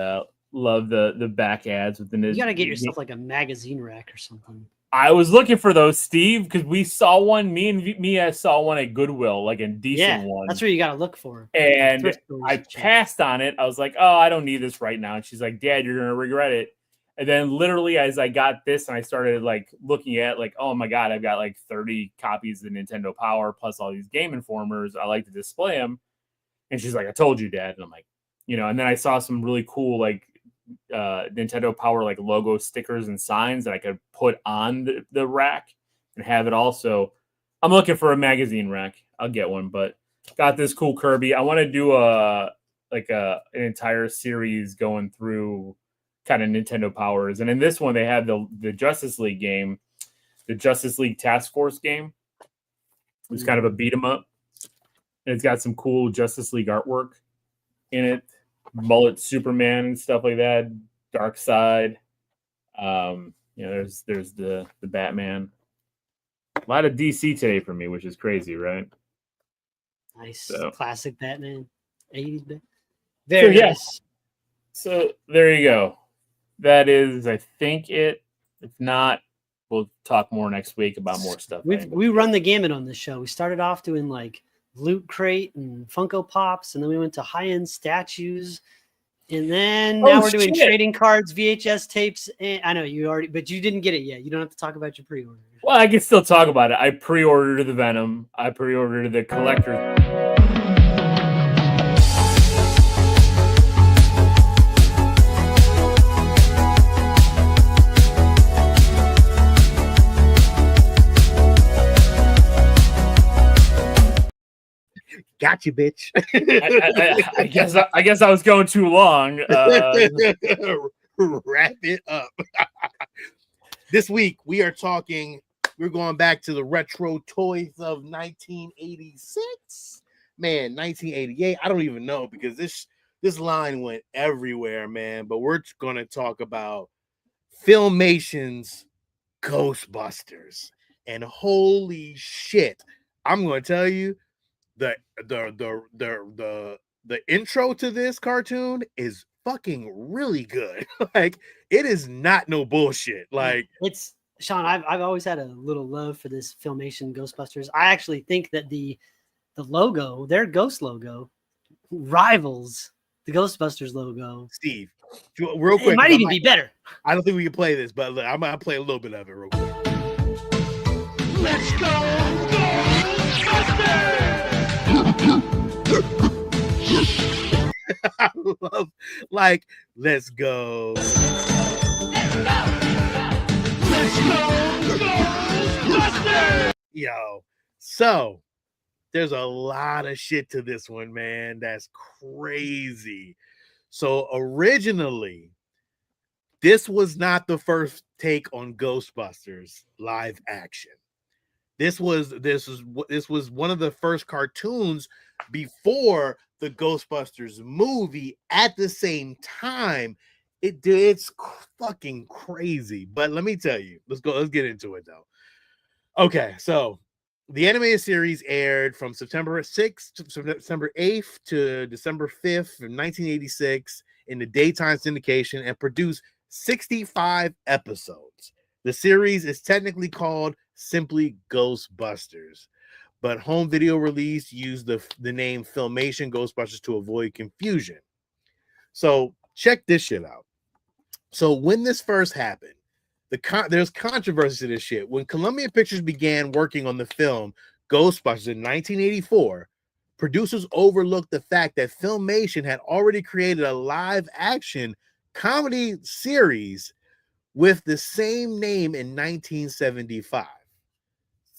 love the back ads with the. You gotta get yourself like a magazine rack or something. I was looking for those, Steve, because we saw one. Me and Mia saw one at Goodwill, like a decent one. That's what you gotta look for. And I passed on it. I was like, "Oh, I don't need this right now." And she's like, "Dad, you're gonna regret it." And then, literally, as I got this, and I started like looking at, like, "Oh my god, I've got like 30 copies of Nintendo Power plus all these Game Informers. I like to display them." And she's like, "I told you, Dad." And I'm like, And then I saw some really cool like Nintendo Power like logo stickers and signs that I could put on the rack and have it also. I'm looking for a magazine rack. I'll get one, but got this cool Kirby. I want to do an entire series going through kind of Nintendo Powers. And in this one, they have the Justice League game, the Justice League Task Force game. It's kind of a beat 'em up. And it's got some cool Justice League artwork in it. Mullet Superman and stuff like that. Dark Side. There's the Batman. A lot of DC today for me, which is crazy, right? Nice. Classic Batman. 80s Batman. Very nice. So there you go. That is, I think, it. If not, we'll talk more next week about more stuff. We run the gamut on this show. We started off doing like Loot Crate and Funko Pops, and then we went to high-end statues, and then now we're doing trading cards, VHS tapes. And I know you already, but you didn't get it yet. You don't have to talk about your pre-order. Well, I can still talk about it. I pre-ordered the Venom. I pre-ordered the collector. Got you, bitch. I guess I was going too long. Wrap it up. This week we're going back to the retro toys of 1986. Man, 1988. I don't even know because this line went everywhere, man. But we're gonna talk about Filmation's Ghostbusters. And holy shit, I'm gonna tell you, the intro to this cartoon is fucking really good. Like, it is not no bullshit. Like, it's Sean, I've always had a little love for this Filmation Ghostbusters. I actually think that the logo, their ghost logo, rivals the Ghostbusters logo. Steve, real quick, it might even be better. I don't think we can play this, but I'm gonna play a little bit of it real quick. Let's go, Ghostbusters! I love, like, let's go. Let's go, Ghostbusters! Yo, so there's a lot of shit to this one, man. That's crazy. So originally, this was not the first take on Ghostbusters live action. This was one of the first cartoons before the Ghostbusters movie. At the same time, it's fucking crazy. But let me tell you, let's get into it though. Okay, so the animated series aired from September 6th to September 8th to December 5th of 1986 in the daytime syndication and produced 65 episodes. The series is technically called simply Ghostbusters, but home video release used the name Filmation Ghostbusters to avoid confusion. So check this shit out. So when this first happened, there's controversy to this shit. When Columbia Pictures began working on the film Ghostbusters in 1984, producers overlooked the fact that Filmation had already created a live-action comedy series with the same name in 1975.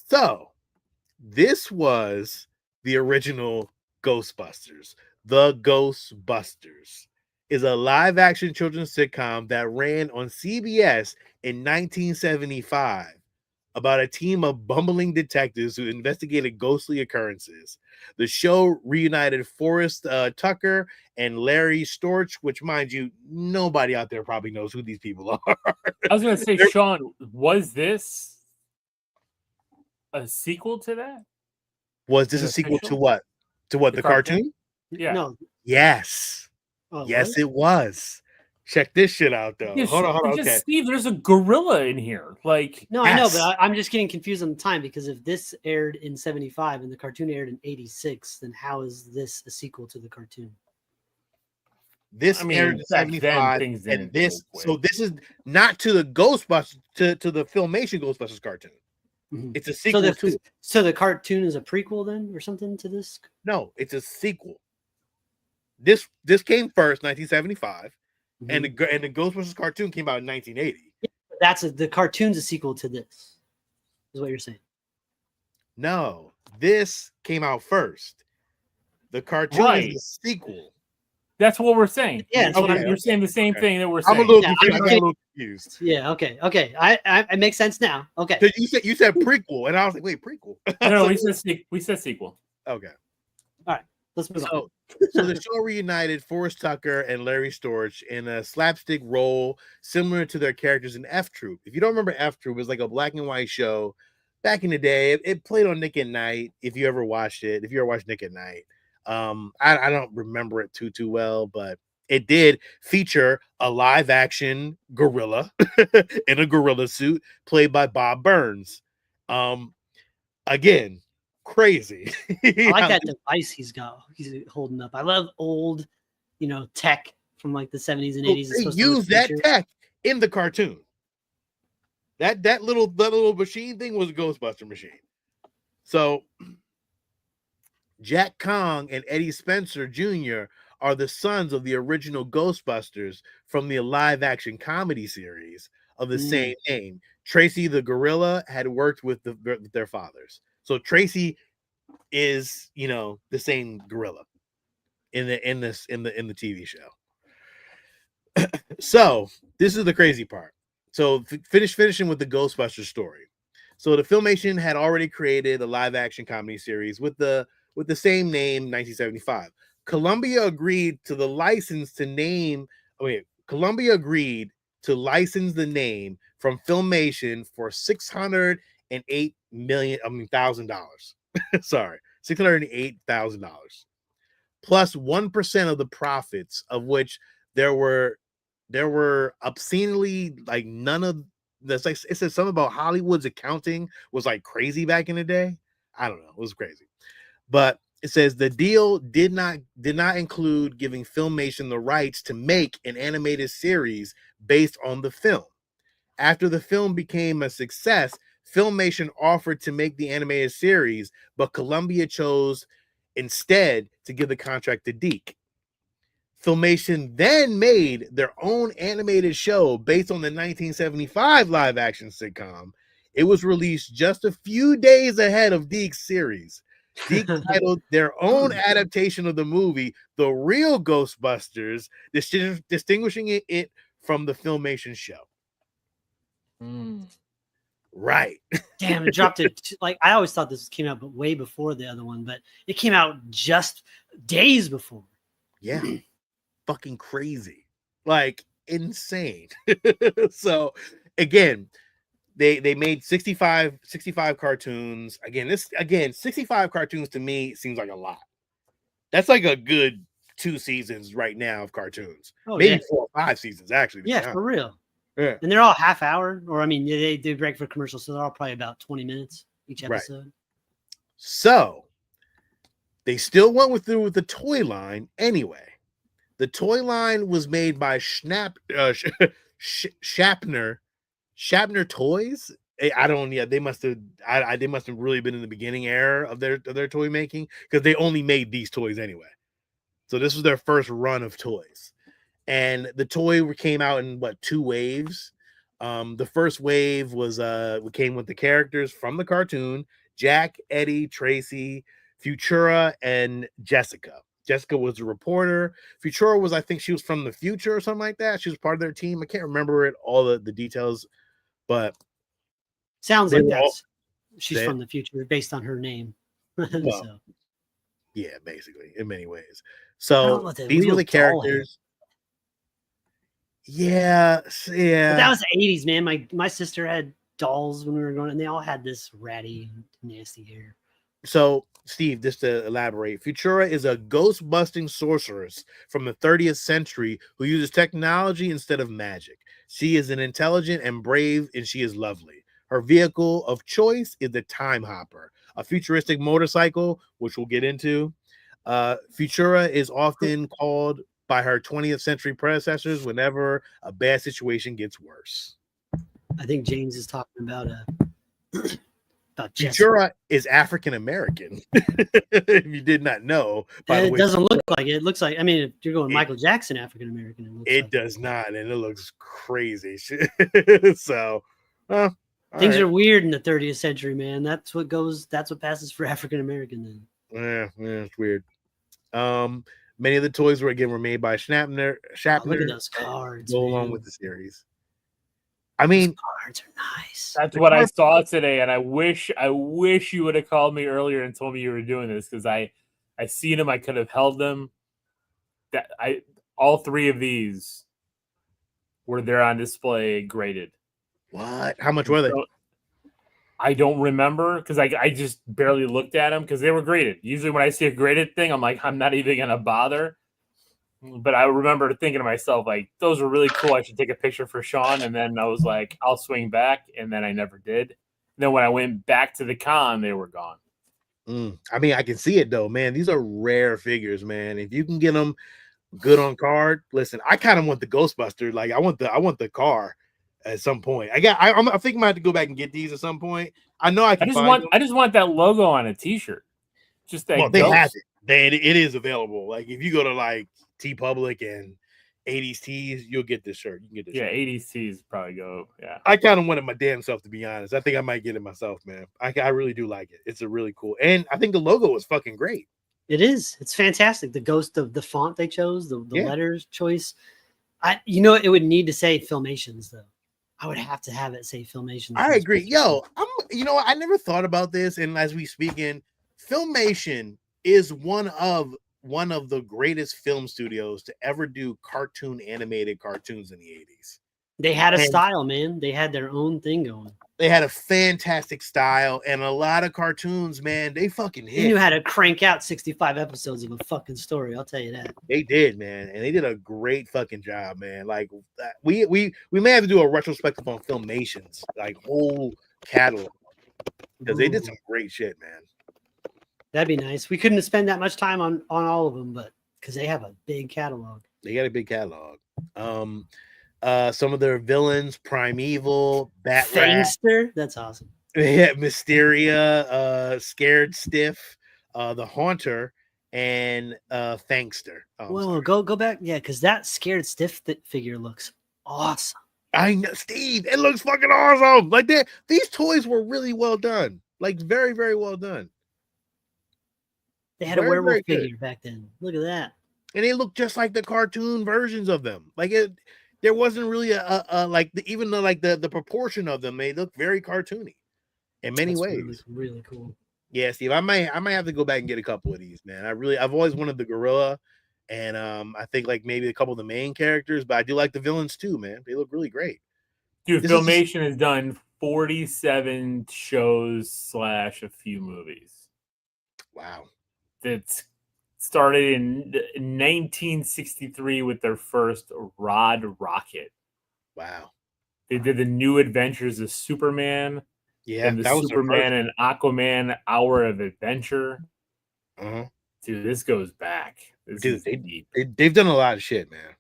So this was the original Ghostbusters. The Ghostbusters is a live-action children's sitcom that ran on CBS in 1975 about a team of bumbling detectives who investigated ghostly occurrences. The show reunited Forrest Tucker and Larry Storch, which, mind you, nobody out there probably knows who these people are. I was going to say, Sean, was this a sequel to that? Was this a sequel to what? To what, the cartoon? Yeah. No. Yes. Oh, yes, what? it was. Check this shit out, though. Yeah, hold on. Okay, Steve, there's a gorilla in here. Like, no, yes. I know, but I'm just getting confused on the time, because if this aired in 75 and the cartoon aired in 86, then how is this a sequel to the cartoon? This aired in 75, and this is not to the Ghostbusters, to the Filmation Ghostbusters cartoon. Mm-hmm. It's a sequel. So the cartoon is a prequel then, or something to this? No, it's a sequel. This came first, 1975. Mm-hmm. And the Ghostbusters cartoon came out in 1980. Yeah, the cartoon's a sequel to this, is what you're saying. No, this came out first. The cartoon is a sequel. That's what we're saying. Yeah, you're saying the same thing that we're saying. I'm a little confused. Yeah, okay. It makes sense now. Okay. You said prequel, and I was like, wait, prequel? No, we said sequel. Okay. All right. Let's move on. So the show reunited Forrest Tucker and Larry Storch in a slapstick role similar to their characters in F Troop. If you don't remember F Troop, it was like a black and white show back in the day. It played on Nick at Night. If you ever watched it, if you ever watched Nick at Night, I don't remember it too well, but it did feature a live action gorilla in a gorilla suit played by Bob Burns. Again, crazy. I like that device he's holding up. I love old, tech from like the 70s and 80s. They use that tech in the cartoon. That little machine thing was a Ghostbuster machine. So Jack Kong and Eddie Spencer Jr. are the sons of the original Ghostbusters from the live-action comedy series of the same name. Tracy the gorilla had worked with their fathers. So Tracy is, the same gorilla in the TV show. So this is the crazy part. So finishing with the Ghostbusters story. So the Filmation had already created a live-action comedy series with the same name, 1975. Columbia agreed to license the name from Filmation for $608,000. Sorry, $608,000, plus 1% of the profits, of which there were obscenely like none of that's like it says something about Hollywood's accounting was like crazy back in the day. I don't know, it was crazy, but it says the deal did not include giving Filmation the rights to make an animated series based on the film. After the film became a success, Filmation offered to make the animated series, but Columbia chose instead to give the contract to Deke. Filmation then made their own animated show based on the 1975 live-action sitcom. It was released just a few days ahead of Deke's series. Deke titled their own adaptation of the movie The Real Ghostbusters, distinguishing it from the Filmation show. Right. Damn, it dropped it. Like, I always thought this came out but way before the other one, but it came out just days before. Yeah. Fucking crazy. Like, insane. So, again, they made 65 cartoons. Again, 65 cartoons to me seems like a lot. That's like a good 2 seasons right now of cartoons. Maybe 4 or 5 seasons, actually. Yeah, for real. Yeah. And they're all half hour, or I mean, they break for commercials, so they're all probably about 20 minutes each episode. Right. So they still went with the toy line anyway. The toy line was made by Schaffner Toys. They must have really been in the beginning era of their toy making, because they only made these toys anyway. So this was their first run of toys. And the toy came out in 2 waves. The first wave was came with the characters from the cartoon: Jack, Eddie, Tracy, Futura, and Jessica. Jessica was a reporter. Futura was, I think she was from the future or something like that. She was part of their team. I can't remember all the details, but sounds like she's from the future based on her name. Well, yeah, basically, in many ways. So these were the characters. Yeah. But that was the 80s, man. My sister had dolls when we were going, and they all had this ratty, nasty hair. So, Steve, just to elaborate, Futura is a ghost-busting sorceress from the 30th century who uses technology instead of magic. She is an intelligent and brave, and she is lovely. Her vehicle of choice is the Time Hopper, a futuristic motorcycle, which we'll get into. Futura is often called by her 20th century predecessors whenever a bad situation gets worse. I think James is talking about Futura is African American. If you did not know, it doesn't look like it. It looks like, I mean, if you're going Michael Jackson African American, it does not, and it looks crazy. So things are weird in the 30th century, man. That's what passes for African American then. Yeah, it's weird. Many of the toys were made by Schaffner. Look at those cards. Go along with the series. I mean, those cards are nice. That's what I saw today, and I wish you would have called me earlier and told me you were doing this, because I seen them. I could have held them. All 3 of these were there on display, graded. What? How much were they? I don't remember, because I just barely looked at them because they were graded. Usually when I see a graded thing, I'm like, I'm not even going to bother. But I remember thinking to myself, like, those were really cool. I should take a picture for Sean. And then I was like, I'll swing back. And then I never did. And then when I went back to the con, they were gone. I mean, I can see it, though, man. These are rare figures, man. If you can get them good on card, listen, I kind of want the Ghostbuster. Like, I want the car. At some point, I think I might have to go back and get these at some point. I know I can. I just want that logo on a T-shirt. Just that. Well, they have it. It is available. Like, if you go to like TeePublic and 80s Tees, you'll get this shirt. You can get this. Yeah, shirt. 80s Tees probably go. Yeah. I kind of want it my damn self, to be honest. I think I might get it myself, man. I really do like it. It's a really cool, and I think the logo is fucking great. It is. It's fantastic. The ghost of the font they chose, the letters choice. It would need to say Filmations though. I would have to have it say Filmation. I agree. Yo, I never thought about this, and as we speak in, Filmation is one of the greatest film studios to ever do animated cartoons in the 80s. They had a style, man. They had their own thing going. They had a fantastic style and a lot of cartoons, man. They fucking hit. They knew how to crank out 65 episodes of a fucking story. I'll tell you that. They did, man, and they did a great fucking job, man. Like we may have to do a retrospective on Filmation's like whole catalog because they did some great shit, man. That'd be nice. We couldn't spend that much time on all of them, but because they have a big catalog. They got a big catalog. Some of their villains, Primeval, Fangster, that's awesome. Yeah, Mysteria, Scared Stiff, the Haunter, and Fangster. Well, go back, yeah, because that Scared Stiff figure looks awesome. I know, Steve. It looks fucking awesome. Like these toys were really well done. Like very, very well done. They had a werewolf figure back then. Look at that. And they look just like the cartoon versions of them. Like there wasn't really the proportion of them. They look very cartoony in many ways. Really cool. Yeah, Steve. I might have to go back and get a couple of these, man. I've always wanted the gorilla, and I think like maybe a couple of the main characters, but I do like the villains too, man. They look really great. Dude, Filmation has done 47 shows / a few movies. Wow. It's started in 1963 with their first Rod Rocket. Wow. They did the New Adventures of Superman. Yeah, and the Superman and Aquaman Hour of Adventure. Uh-huh. Dude, this goes back. They've done a lot of shit, man.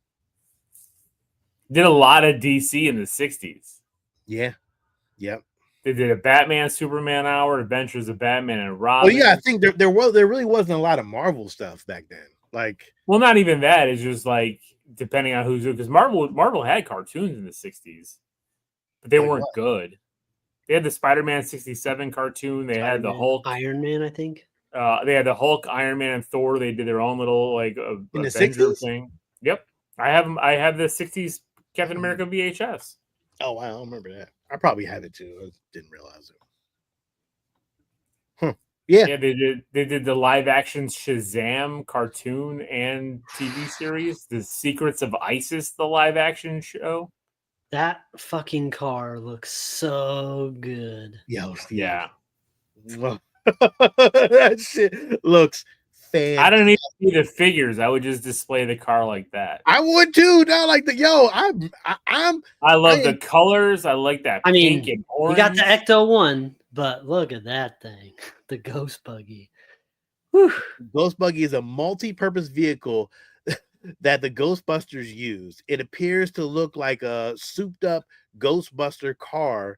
Did a lot of DC in the 60s. Yeah. Yep. They did a Batman Superman Hour, Adventures of Batman and Robin. Well, yeah, I think there really wasn't a lot of Marvel stuff back then. Like, well, not even that. It's just like depending on who's because Marvel had cartoons in the 60s, but they weren't good. They had the Spider-Man 67 cartoon. They had the Hulk, Iron Man, I think. They had the Hulk, Iron Man, and Thor. They did their own little like in the Avenger 60s thing. Yep, I have the 60s Captain America VHS. Oh wow, I don't remember that. I probably had it too. I didn't realize it. Huh. Yeah, they did the live action Shazam cartoon and TV series, The Secrets of Isis, the live action show. That fucking car looks so good. Yo, Steve. Yeah. That shit looks fantastic. I don't even see the figures. I would just display the car like that. I would too. Not like I love the colors. I like that pink and orange. You got the Ecto one, but look at that thing. The Ghost Buggy. Whew. Ghost Buggy is a multi-purpose vehicle that the Ghostbusters used. It appears to look like a souped-up Ghostbuster car.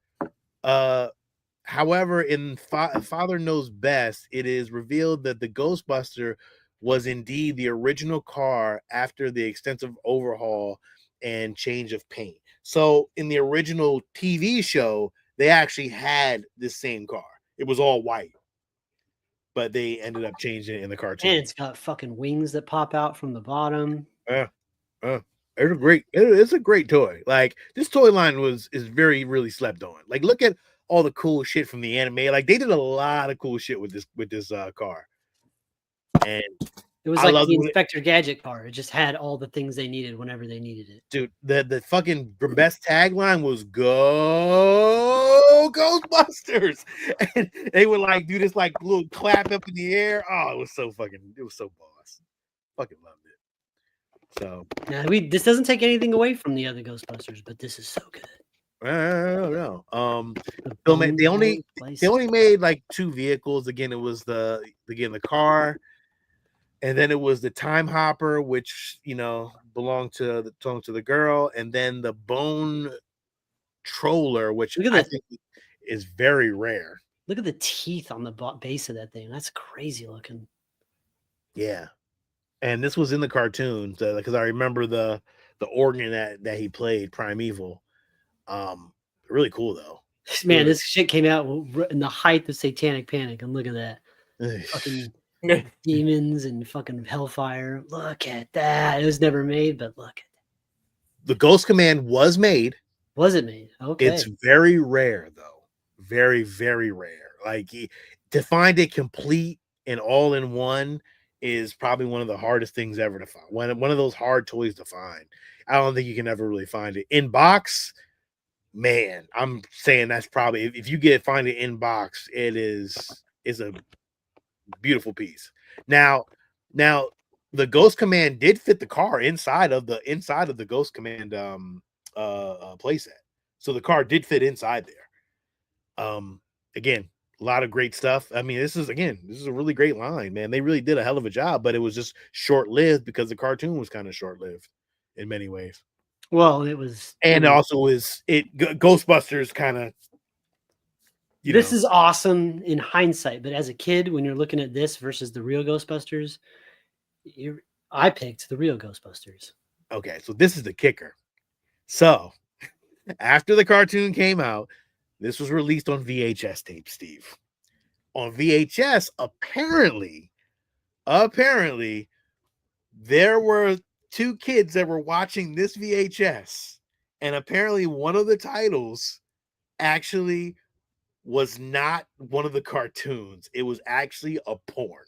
However, in Father Knows Best, it is revealed that the Ghostbuster was indeed the original car after the extensive overhaul and change of paint. So in the original TV show, they actually had the same car. It was all white. But they ended up changing it in the cartoon. And it's got fucking wings that pop out from the bottom. It's a great toy. Like this toy line is very, really slept on. Like look at all the cool shit from the anime. Like they did a lot of cool shit with this car. And it was like the Inspector Gadget car. It just had all the things they needed whenever they needed it. Dude, the fucking best tagline was "Go Ghostbusters," and they would like do this like little clap up in the air. Oh, it was so boss. Fucking loved it. So now this doesn't take anything away from the other Ghostbusters, but this is so good. I don't know. They only made like 2 vehicles. Again, it was the car. And then it was the Time Hopper, which belonged to the girl, and then the Bone Troller, which I think is very rare. Look at the teeth on the base of that thing. That's crazy looking. Yeah, and this was in the cartoons because I remember the organ that he played, Primeval. Really cool though. Man, this shit came out in the height of Satanic Panic, and look at that. Fucking demons and fucking hellfire. Look at that. It was never made, but look at that. The Ghost Command was made. Was it made? Okay. It's very rare though. Very, very rare. Like to find it complete and all in one is probably one of the hardest things ever to find. One of those hard toys to find. I don't think you can ever really find it in box. Man, I'm saying that's probably if you find it in box, it is a beautiful piece. Now the Ghost Command did fit the car inside of the Ghost Command playset. So the car did fit inside there. Again, a lot of great stuff. I mean, this is a really great line, man. They really did a hell of a job, but it was just short-lived because the cartoon was kind of short-lived in many ways. Well, it was, and also Ghostbusters kind of. This is awesome in hindsight, but as a kid, when you're looking at this versus the real Ghostbusters, I picked the real Ghostbusters. Okay, so this is the kicker. So after the cartoon came out, this was released on VHS tape, Steve. On VHS, apparently, there were two kids that were watching this VHS, and apparently one of the titles actually was not one of the cartoons. It was actually a porn.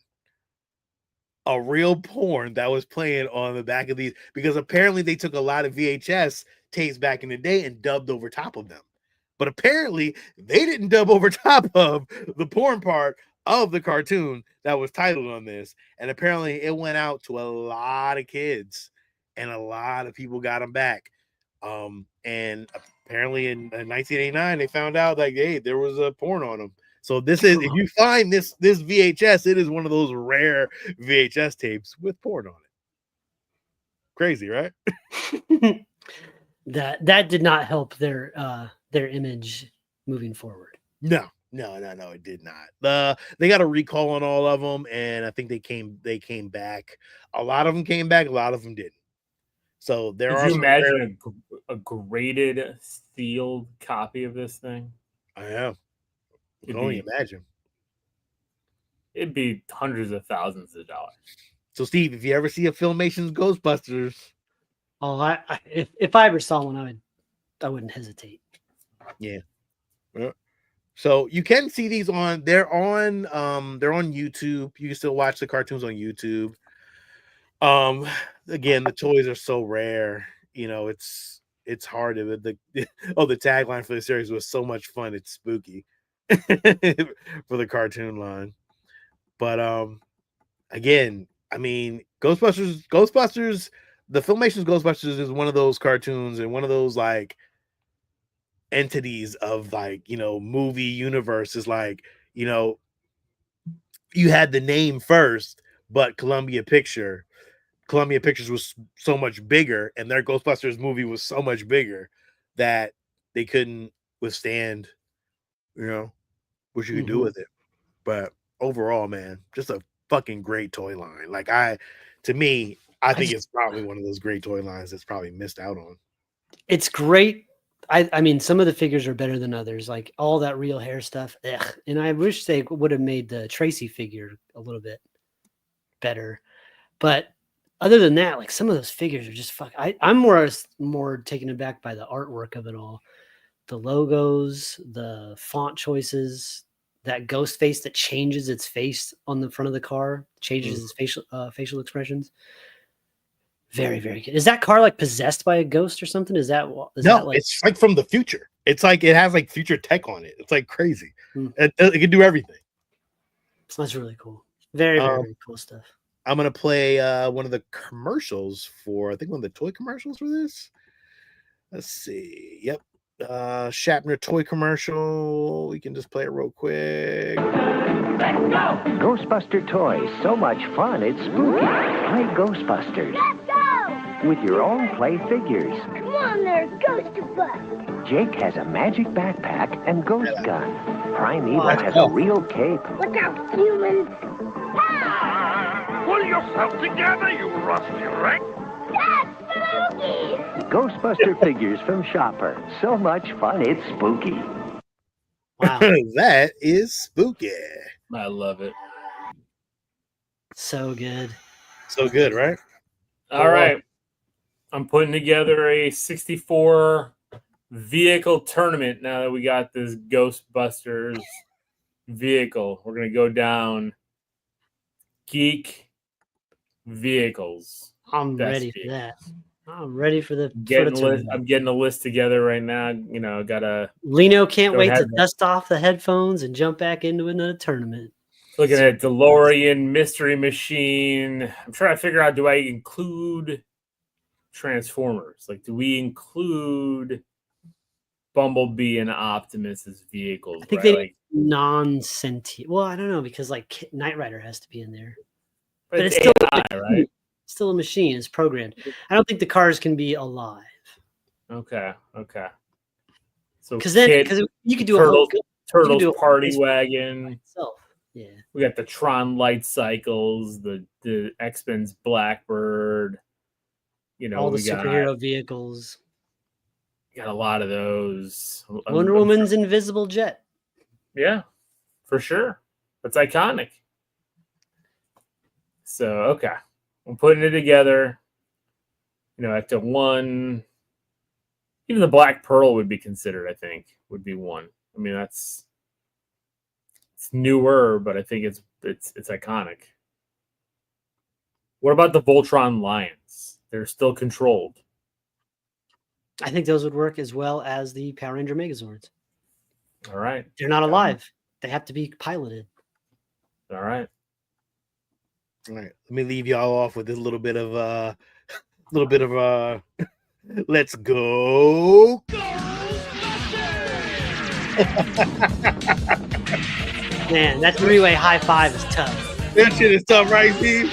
A real porn that was playing on the back of these, because apparently they took a lot of VHS tapes back in the day and dubbed over top of them. But apparently they didn't dub over top of the porn part of the cartoon that was titled on this. And apparently it went out to a lot of kids and a lot of people got them back. And apparently in 1989, they found out like, hey, there was a porn on them. So this is, if you find this VHS, it is one of those rare VHS tapes with porn on it. Crazy, right? That did not help their image moving forward. No, it did not. They got a recall on all of them, and I think they came back. A lot of them came back, a lot of them didn't. So there are. Could you imagine a graded, sealed copy of this thing? I am. You can only imagine. It'd be hundreds of thousands of dollars. So, Steve, if you ever see a Filmation's Ghostbusters, if I ever saw one, I wouldn't hesitate. Yeah. So you can see these they're on YouTube. You can still watch the cartoons on YouTube. Again, the toys are so rare. It's hard to the tagline for the series was so much fun, it's spooky for the cartoon line. But again, I mean, Ghostbusters, the Filmation's Ghostbusters is one of those cartoons and one of those like entities of like, movie universes. Like, you had the name first, but Columbia Pictures was so much bigger, and their Ghostbusters movie was so much bigger that they couldn't withstand, what you could do with it. But overall, man, just a fucking great toy line. Like I think it's probably one of those great toy lines that's probably missed out on. It's great. I mean, some of the figures are better than others, like all that real hair stuff. Ugh. And I wish they would have made the Tracy figure a little bit better. But other than that, like some of those figures are just fuck. I'm more taken aback by the artwork of it all. The logos, the font choices, that ghost face that changes its face on the front of the car, changes its facial expressions. Very, very good. Is that car like possessed by a ghost or something? It's like from the future. It's like it has like future tech on it. It's like crazy. It can do everything. So that's really cool. Very, very cool stuff. I'm gonna play one of the commercials for, I think one of the toy commercials for this. Let's see. Yep. Shatner toy commercial. We can just play it real quick. Let's go! Ghostbuster toys, so much fun, it's spooky. Play Ghostbusters. Let's go! With your own play figures. Come on there, Ghostbusters. Jake has a magic backpack and ghost gun. Primeval has a real cape. Look out, humans! Pull yourself together, you rusty wreck! That's spooky! Ghostbuster figures from Shopper. So much fun, it's spooky. Wow. That is spooky. I love it. So good. So good, right? All right. I'm putting together a 64 vehicle tournament now that we got this Ghostbusters vehicle. We're going to go down Geek vehicles. I'm ready for that. I'm ready for the tournament. I'm getting a list together right now. You know, Lino can't wait to dust off the headphones and jump back into another tournament. Looking at DeLorean, Mystery Machine. I'm trying to figure out, do I include Transformers? Like, do we include Bumblebee and Optimus as vehicles? I think they like non-sentient. Well, I don't know, because like Knight Rider has to be in there. But it's still AI, right? Still a machine. It's programmed. I don't think the cars can be alive. Okay. So because you could do Turtles Party Wagon. Itself. Yeah. We got the Tron Light Cycles, the X-Men's Blackbird. You know, all the superhero vehicles. Got a lot of those. Wonder Woman's invisible jet. Yeah, for sure. That's iconic. So, okay. I'm putting it together. You know, Ecto 1. Even the Black Pearl would be considered, I think, would be one. I mean, it's newer, but I think it's iconic. What about the Voltron Lions? They're still controlled. I think those would work as well as the Power Ranger Megazords. All right. They're not alive. They have to be piloted. All right. Let me leave y'all off with this little bit of let's go. Man, that three-way high five is tough. That shit is tough, right, Steve?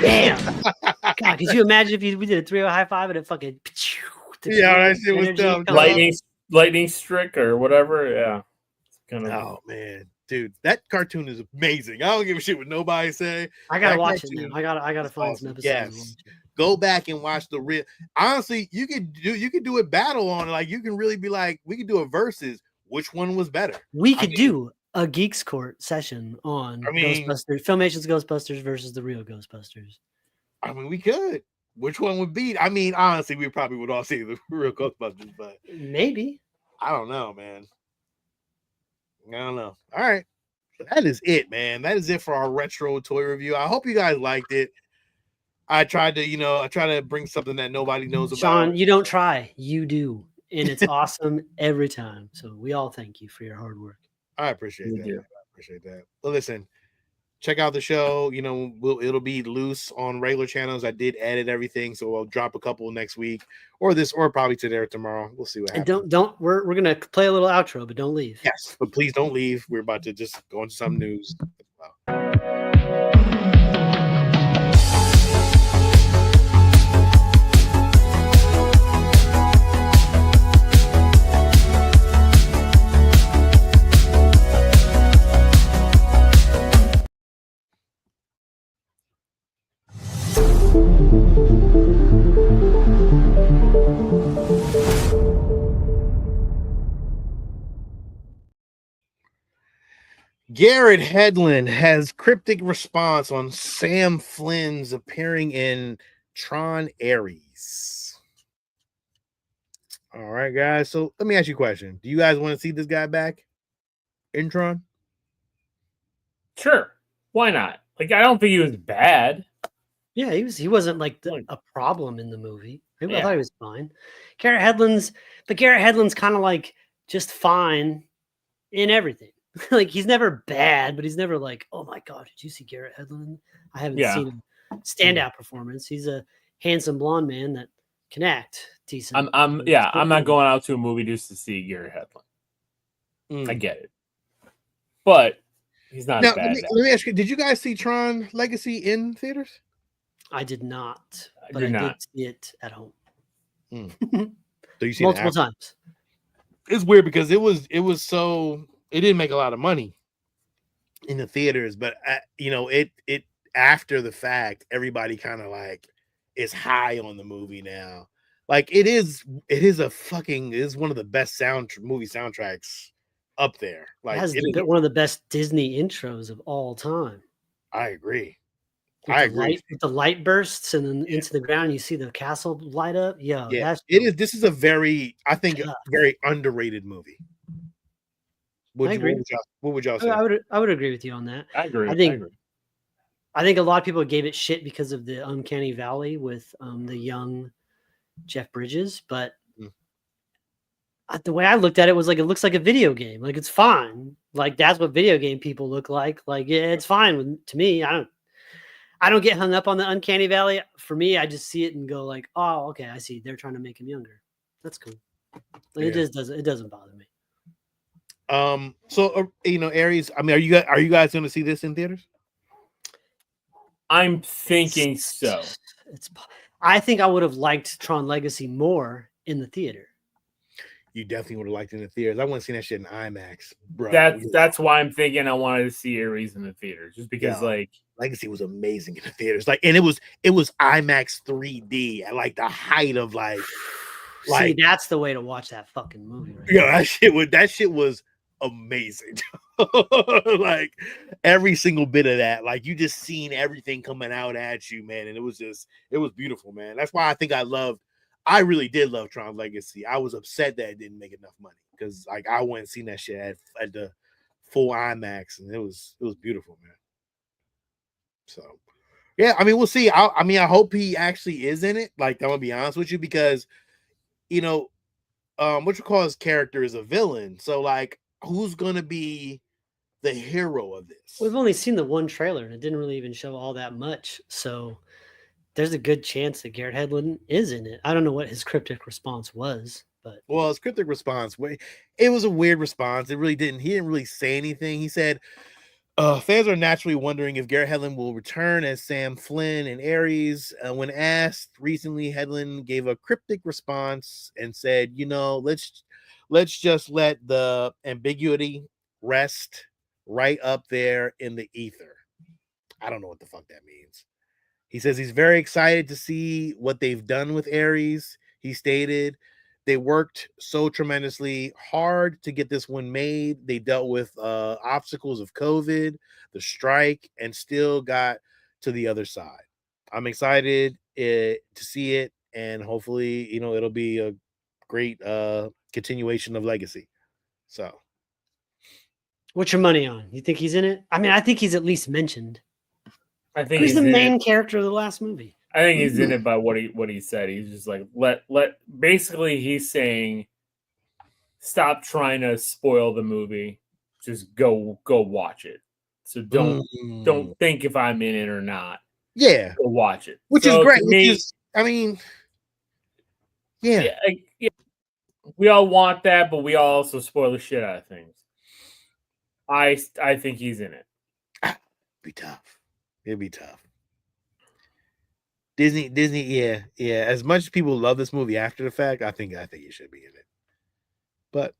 Damn. God, could you imagine if we did a three-way high five and it fucking that shit was tough. Lightning Strick or whatever. Yeah. Oh man, dude, that cartoon is amazing. I don't give a shit what nobody say. I gotta watch it now. I gotta find some episodes. Yes. Go back and watch the real. Honestly, you could do a battle on it. Like, you can really be like, we could do a versus. Which one was better? We could do a Geekz Court session on Ghostbusters, Filmation's Ghostbusters versus the real Ghostbusters. I mean, we could. Which one would beat? I mean, honestly, we probably would all see the real Ghostbusters, but maybe. I don't know, man. I don't know. All right. So that is it, man. That is it for our retro toy review. I hope you guys liked it. I tried to bring something that nobody knows about. Sean, you don't try. You do. And it's awesome every time. So we all thank you for your hard work. I appreciate that. I appreciate that. Well, listen, check out the show. You know, it'll be loose on regular channels. I did edit everything, so I'll drop a couple next week, or probably today or tomorrow. We'll see what happens. And don't we're gonna play a little outro, but don't leave. Yes, but please don't leave. We're about to just go into some news as well. Garrett Hedlund has cryptic response on Sam Flynn's appearing in Tron Ares. All right, guys. So let me ask you a question. Do you guys want to see this guy back in Tron? Sure. Why not? Like, I don't think he was bad. Yeah, he wasn't like a problem in the movie. I thought he was fine. Garrett Hedlund's kind of like just fine in everything. Like, he's never bad, but he's never like, oh my God, did you see Garrett Hedlund? I haven't seen him standout performance. He's a handsome blonde man that can act decent. I'm not going out to a movie just to see Garrett Hedlund. I get it. But he's not bad. Let me ask you, did you guys see Tron Legacy in theaters? I did not, but I did see it at home. So you see multiple times. It's weird because it was so, it didn't make a lot of money in the theaters, but it after the fact, everybody kind of like is high on the movie now. Like, it is one of the best movie soundtracks up there. Like, it is one of the best Disney intros of all time. I agree. With the light bursts and then into the ground, you see the castle light up. Yeah. This is a very underrated movie. I agree. What would y'all say? I would agree with you on that. I agree. I think a lot of people gave it shit because of the Uncanny Valley with the young Jeff Bridges, but the way I looked at it was like it looks like a video game. Like it's fine. Like that's what video game people look like. Like it's fine to me. I don't get hung up on the Uncanny Valley. For me, I just see it and go like, oh, okay, I see. They're trying to make him younger. That's cool. It doesn't bother me. So Aries, I mean, are you guys going to see this in theaters? I'm thinking so. I think I would have liked Tron Legacy more in the theater. You definitely would have liked it in the theaters. I want to see that shit in IMAX, bro. That's why I'm thinking I wanted to see Aries in the theaters, just because like Legacy was amazing in the theaters. Like, and it was IMAX 3D at like the height of like see, that's the way to watch that fucking movie. Right? Yeah, that shit was amazing. Like every single bit of that, like you just seen everything coming out at you, man, and it was beautiful, man. That's why I really did love Tron Legacy. I was upset that it didn't make enough money because like I went and seen that shit at the full IMAX, and it was beautiful, man. So yeah, I mean, we'll see. I hope he actually is in it. Like, I'm gonna be honest with you, because what you call his character is a villain. So like, who's gonna be the hero of this? We've only seen the one trailer, and it didn't really even show all that much. So there's a good chance that Garrett Hedlund is in it. I don't know what his cryptic response was, but his cryptic response, it was a weird response. He didn't really say anything. He said, fans are naturally wondering if Garrett Hedlund will return as Sam Flynn in Ares. When asked recently, Hedlund gave a cryptic response and said, let's just let the ambiguity rest right up there in the ether. I don't know what the fuck that means. He says he's very excited to see what they've done with Ares. He stated, they worked so tremendously hard to get this one made. They dealt with obstacles of COVID, the strike, and still got to the other side. I'm excited to see it, and hopefully, it'll be a great continuation of Legacy. So, what's your money on? You think he's in it? I mean, I think he's at least mentioned. I think he's the main character of the last movie. I think he's in it by what he said. He's just like basically he's saying, stop trying to spoil the movie. Just go watch it. So don't think if I'm in it or not. Yeah, go watch it. Which is great. Yeah. We all want that, but we all also spoil the shit out of things. I think he's in it. Be tough. It'd be tough. Disney, yeah. As much as people love this movie after the fact, I think you should be in it. But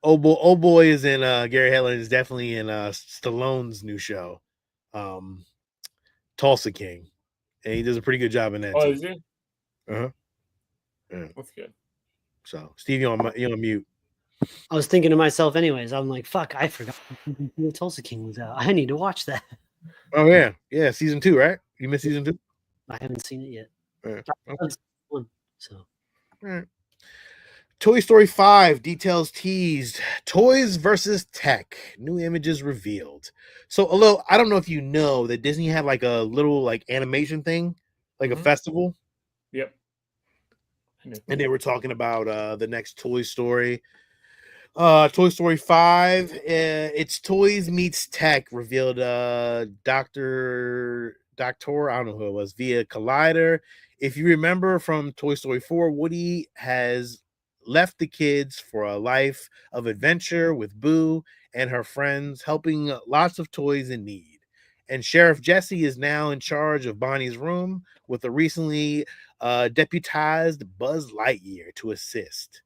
old boy is in. Gary Hedlund is definitely in Stallone's new show, Tulsa King, and he does a pretty good job in that. Oh, is he? Yeah. That's good. So, Steve, you're on mute. I was thinking to myself, anyways. I'm like, fuck, I forgot the Tulsa King was out. I need to watch that. Oh yeah, season 2, right? You missed season 2? I haven't seen it yet. Okay. So, all right. Toy Story 5 details teased. Toys versus tech. New images revealed. So, although I don't know if you know that Disney had like a little like animation thing, like a festival. Yep. And they were talking about the next Toy Story. Toy Story 5. It's Toys meets Tech revealed. Doctor, I don't know who it was, via Collider. If you remember from Toy Story 4, Woody has left the kids for a life of adventure with Boo and her friends, helping lots of toys in need. And Sheriff Jesse is now in charge of Bonnie's room with a recently deputized Buzz Lightyear to assist.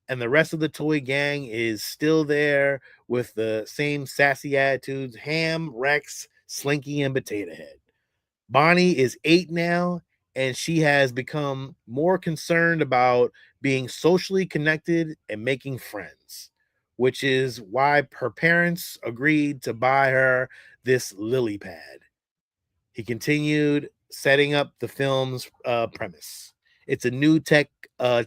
And the rest of the toy gang is still there with the same sassy attitudes: Ham, Rex, Slinky, and Potato Head. Bonnie is 8 now, and she has become more concerned about being socially connected and making friends, which is why her parents agreed to buy her this lily pad. He continued, setting up the film's premise. It's a new tech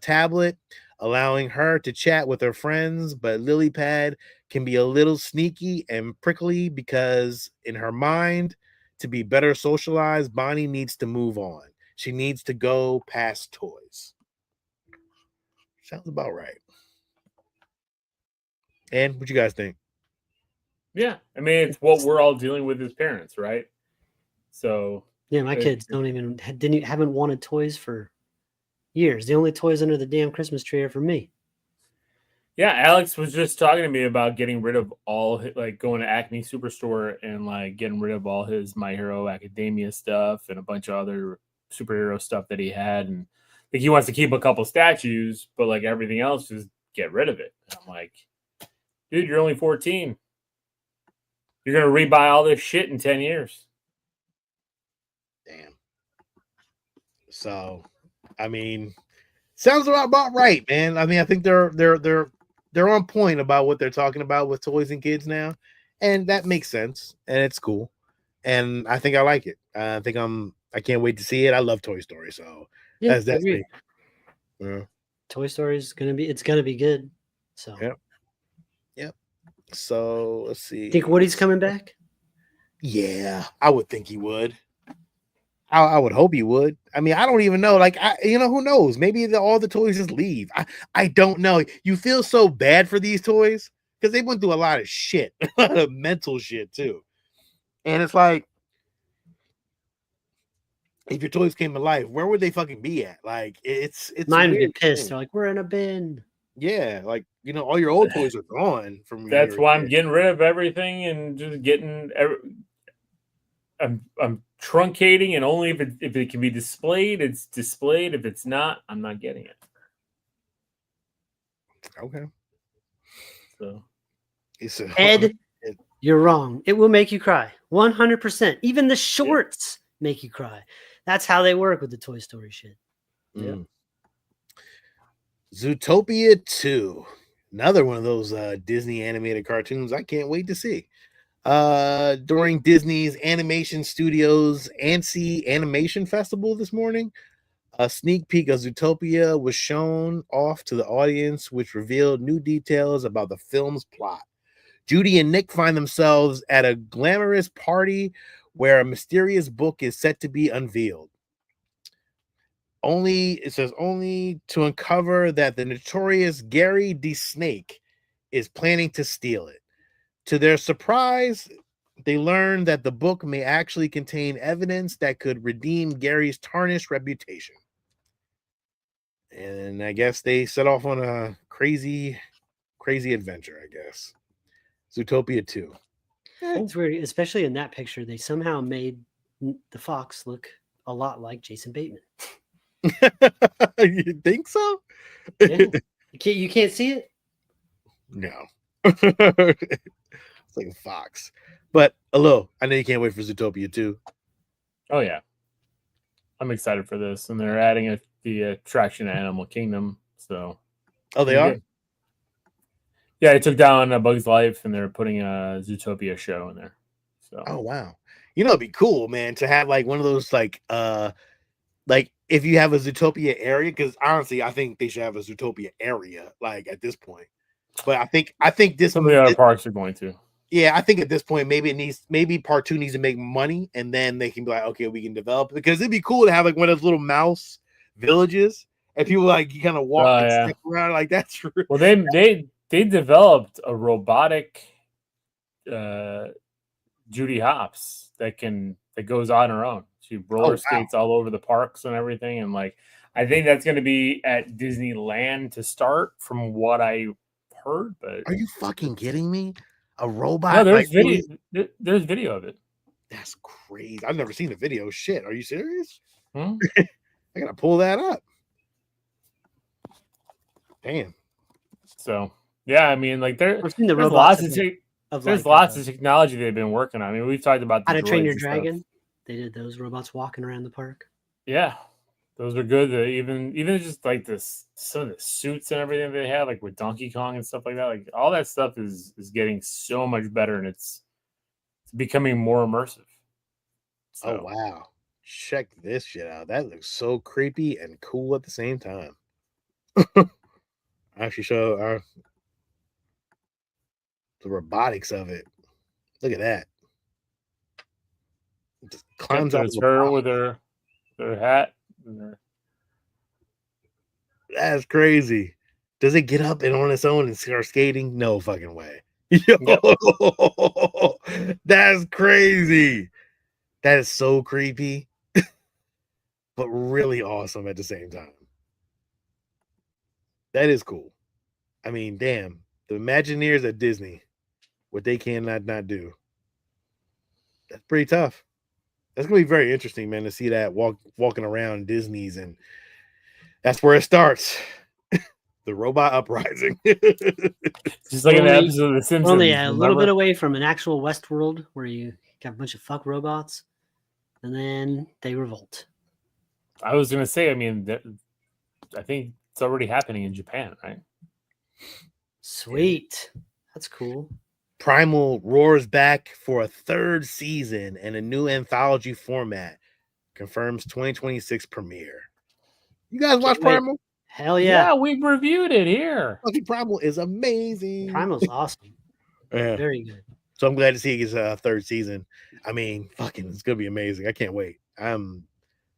tablet, allowing her to chat with her friends, but Lilypad can be a little sneaky and prickly because in her mind, to be better socialized, Bonnie needs to move on. She needs to go past toys. Sounds about right. And what you guys think? Yeah, I mean, it's what we're all dealing with as parents, right? So yeah, my kids haven't wanted toys for years. The only toys under the damn Christmas tree are for me. Yeah, Alex was just talking to me about getting rid of all like going to Acme Superstore and like getting rid of all his My Hero Academia stuff and a bunch of other superhero stuff that he had, and like he wants to keep a couple statues, but like everything else, just get rid of it. And I'm like, dude, you're only 14. You're gonna rebuy all this shit in 10 years. Damn. So, I mean, sounds about right, man. I mean, I think they're on point about what they're talking about with toys and kids now, and that makes sense, and it's cool, and I think I like it. I can't wait to see it. I love Toy Story, so yeah, that's me. Yeah. Toy Story is gonna be good. So yep. So let's see. Think Woody's coming back? Yeah, I would think he would. I would hope he would. I mean, I don't even know. Like, who knows? Maybe all the toys just leave. I don't know. You feel so bad for these toys because they went through a lot of shit, a lot of mental shit too. And it's like, if your toys came to life, where would they fucking be at? Like, it's mine would be pissed. They're like, we're in a bin. Yeah, like all your old toys are gone from. That's why I'm getting rid of everything and just getting. I'm truncating, and only if it can be displayed, it's displayed. If it's not, I'm not getting it. Okay. So, Ed, you're wrong. It will make you cry. 100%. Even the shorts make you cry. That's how they work with the Toy Story shit. Yeah. Zootopia 2. Another one of those Disney animated cartoons I can't wait to see. During Disney's Animation Studios ANSI Animation Festival this morning, a sneak peek of Zootopia was shown off to the audience, which revealed new details about the film's plot. Judy and Nick find themselves at a glamorous party where a mysterious book is set to be unveiled. It says only to uncover that the notorious Gary D. Snake is planning to steal it. To their surprise, they learn that the book may actually contain evidence that could redeem Gary's tarnished reputation. And I guess they set off on a crazy adventure, I guess. Zootopia 2. It's weird, especially in that picture. They somehow made the fox look a lot like Jason Bateman. You think so? Yeah. You can't see it? No. It's like a fox. But hello, I know you can't wait for Zootopia 2. Oh yeah, I'm excited for this, and they're adding the attraction to Animal Kingdom. So, they are. Yeah, they took down A Bug's Life, and they're putting a Zootopia show in there. So, oh wow, it'd be cool, man, to have like one of those like if you have a Zootopia area, because honestly, I think they should have a Zootopia area like at this point. But I think this some of the other parks are going to. Yeah, I think at this point maybe part 2 needs to make money, and then they can be like, okay, we can develop it, because it'd be cool to have like one of those little mouse villages, and people like you kind of walk and step around like that's true. Well, they developed a robotic Judy Hopps that goes on her own. She roller skates all over the parks and everything, and like I think that's going to be at Disneyland to start, from what I heard. But are you fucking kidding me? A robot? No, there's video. There's video of it. That's crazy. I've never seen a video. Shit, are you serious? Hmm? I gotta pull that up. Damn. So yeah, I mean, like there's lots of technology they've been working on. I mean, we've talked about How to Train Your Dragon. They did those robots walking around the park. Yeah, those are good. Even just like some of the suits and everything they have, like with Donkey Kong and stuff like that. Like all that stuff is getting so much better, and it's becoming more immersive. So. Oh wow! Check this shit out. That looks so creepy and cool at the same time. Actually, show the robotics of it. Look at that. Just climbs out. It's her with her hat. And That's crazy. Does it get up and on its own and start skating? No fucking way. Yo, that's crazy. That is so creepy, but really awesome at the same time. That is cool. I mean, damn, the Imagineers at Disney, what they cannot not do. That's pretty tough. That's gonna be very interesting, man, to see that walking around Disney's, and that's where it starts. The robot uprising. Just like an episode of The Simpsons. Only a little bit away from an actual Westworld where you got a bunch of fuck robots, and then they revolt. I was gonna say, I mean, I think it's already happening in Japan, right? Sweet, that's cool. Primal roars back for a third season and a new anthology format. Confirms 2026 premiere. You guys watch Primal? Hell yeah. Yeah, we reviewed it here. Primal is amazing. Primal's awesome. Yeah. Very good. So I'm glad to see it gets a third season. I mean, fucking, it's gonna be amazing. I can't wait. I'm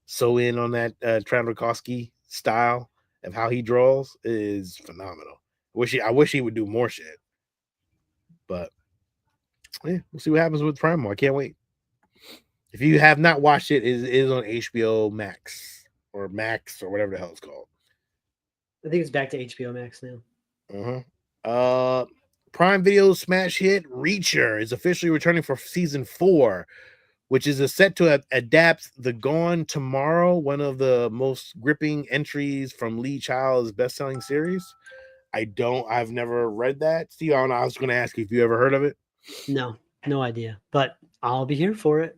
so in on that Trandokoski style of how he draws. It is phenomenal. I wish he would do more shit. But yeah, we'll see what happens with Primal. I can't wait. If you have not watched it, it is on HBO Max or whatever the hell it's called. I think it's back to HBO Max now. Prime Video's smash hit Reacher is officially returning for season 4, which is set to adapt The Gone Tomorrow, one of the most gripping entries from Lee Child's best-selling series. I've never read that. Steve, I was going to ask you if you ever heard of it. No idea, but I'll be here for it.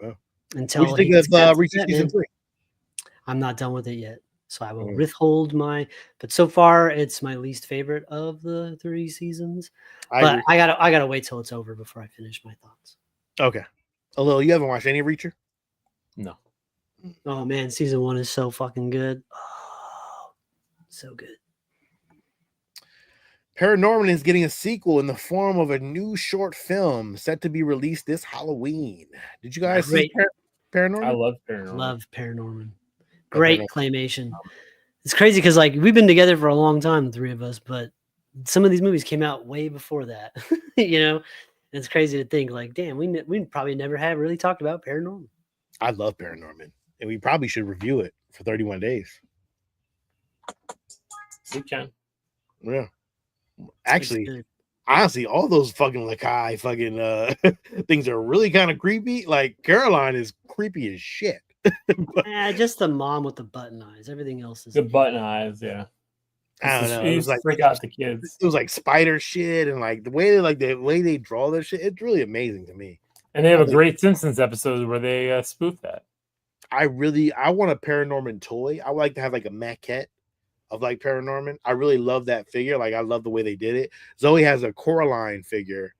Well, until what do you think of Reacher season 3? I'm not done with it yet, so I will withhold but so far it's my least favorite of the 3 seasons. I gotta wait till it's over before I finish my thoughts. Okay. Although you haven't watched any Reacher? No. Oh man, season 1 is so fucking good. Oh, so good. Paranorman is getting a sequel in the form of a new short film set to be released this Halloween. Did you guys see Paranorman? I love Paranorman. Love Paranorman. Great claymation. It's crazy because like we've been together for a long time, the 3 of us, but some of these movies came out way before that. You know, and it's crazy to think like, damn, we probably never have really talked about Paranorman. I love Paranorman, and we probably should review it for 31 days. We can. Yeah. Actually, honestly, all those fucking Lakai fucking things are really kind of creepy. Like Caroline is creepy as shit. Just the mom with the button eyes. Everything else is the button eyes. Yeah, I don't know. It was like freak out the kids. It was like spider shit, and like the way they draw their shit. It's really amazing to me. And they have a great Simpsons episode where they spoof that. I want a Paranorman toy. I would like to have like a maquette of like Paranorman. I really love that figure. Like I love the way they did it. Zoe has a Coraline figure.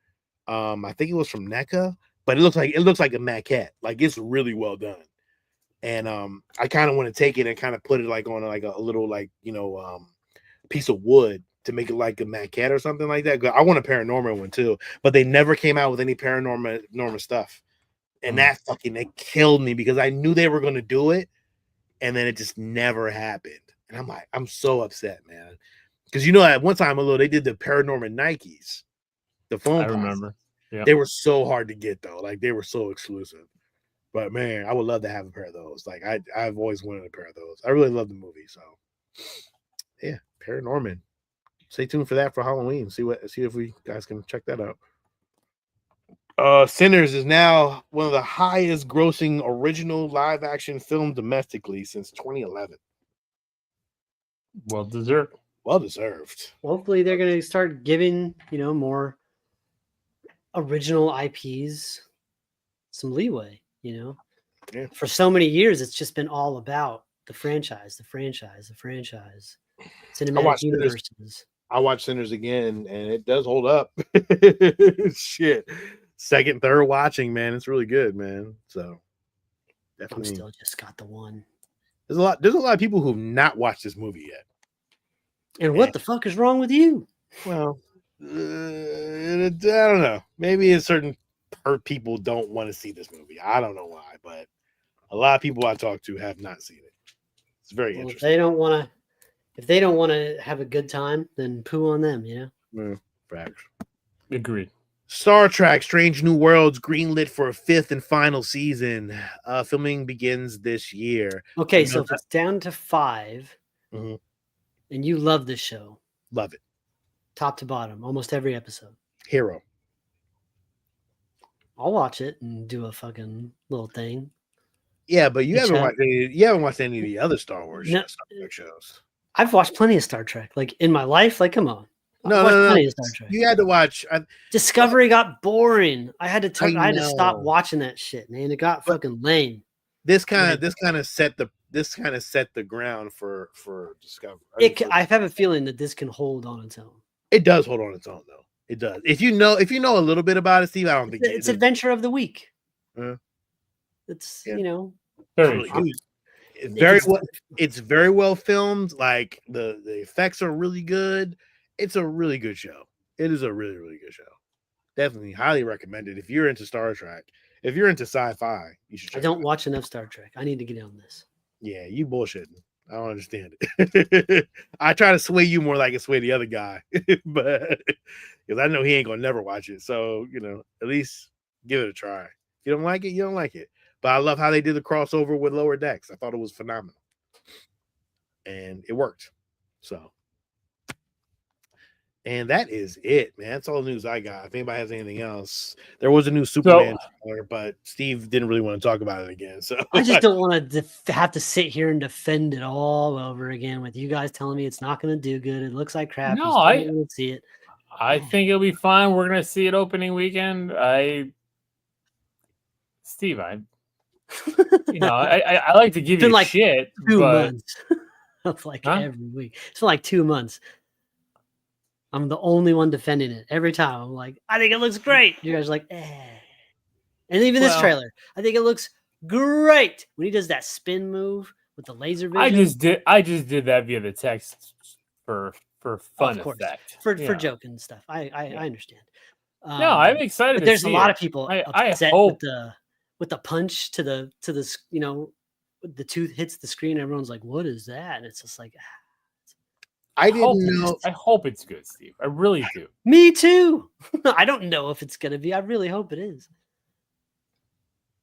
I think it was from NECA, but it looks like a maquette. Like it's really well done. And I kind of want to take it and kind of put it like on like a little like piece of wood to make it like a maquette or something like that. I want a Paranorman one too, but they never came out with any Paranorman stuff. And that killed me because I knew they were going to do it, and then it just never happened. And I'm like, I'm so upset, man. Because at one time, they did the Paranorman Nikes, the phone. I remember. Yeah. They were so hard to get though. Like they were so exclusive. But man, I would love to have a pair of those. Like I've always wanted a pair of those. I really love the movie. So yeah, Paranorman. Stay tuned for that for Halloween. See if we guys can check that out. Sinners is now one of the highest grossing original live action film domestically since 2011. Well deserved. Hopefully they're going to start giving, more original IPs some leeway, Yeah. For so many years, it's just been all about the franchise. Cinematic universes. I watched Sinners again, and it does hold up. Shit. Second, third watching, man. It's really good, man. So definitely. I'm still just got the one. There's a lot of people who've not watched this movie yet. And what the fuck is wrong with you? Well, I don't know. Maybe in certain people don't want to see this movie. I don't know why, but a lot of people I talk to have not seen it. It's very interesting. If they don't want to have a good time, then poo on them, Facts. Agreed. Star Trek Strange New Worlds greenlit for a 5th and final season. Filming begins this year. Okay, so if it's down to 5, mm-hmm. and you love this show. Love it. Top to bottom, almost every episode. Hero. I'll watch it and do a fucking little thing. Yeah, but you haven't watched any of the other Star Wars Star Trek shows. I've watched plenty of Star Trek. Like in my life, like come on. No. Star Trek. You had to watch. Discovery got boring. I had to stop watching that shit, man. It got fucking lame. This kind of set the ground for Discovery. I have a feeling that this can hold on its own. It does hold on its own, though. It does. If you know a little bit about it, Steve, I don't think it's adventure of the week. It's it's very well filmed. Like the effects are really good. It's a really good show. It is a really, really good show. Definitely highly recommended. If you're into Star Trek, if you're into sci-fi, you should check I don't watch enough Star Trek. I need to get on this. Yeah, you bullshitting. I don't understand it. I try to sway you more like I sway the other guy, but because I know he ain't gonna never watch it. So, at least give it a try. If you don't like it, you don't like it. But I love how they did the crossover with Lower Decks. I thought it was phenomenal. And it worked. So. And that is it, man. That's all the news I got. If anybody has anything else, there was a new Superman trailer, but Steve didn't really want to talk about it again. So I just don't want to have to sit here and defend it all over again with you guys telling me it's not going to do good. It looks like crap. No, I don't see it. I think it'll be fine. We're going to see it opening weekend. Steve, I like to give you like shit. 2 months. Of every week. It's been like 2 months. I'm the only one defending it every time. I'm like, I think it looks great. You guys are like, eh. And even this trailer, I think it looks great when he does that spin move with the laser vision. I just did that via the text for fun effect, for joking and stuff. I understand. No, I'm excited. But there's a lot of people upset hope with the punch to the the tooth hits the screen. Everyone's like, what is that? And it's just like. I didn't know. I hope it's good, Steve. I really do. Me too. I don't know if it's going to be. I really hope it is.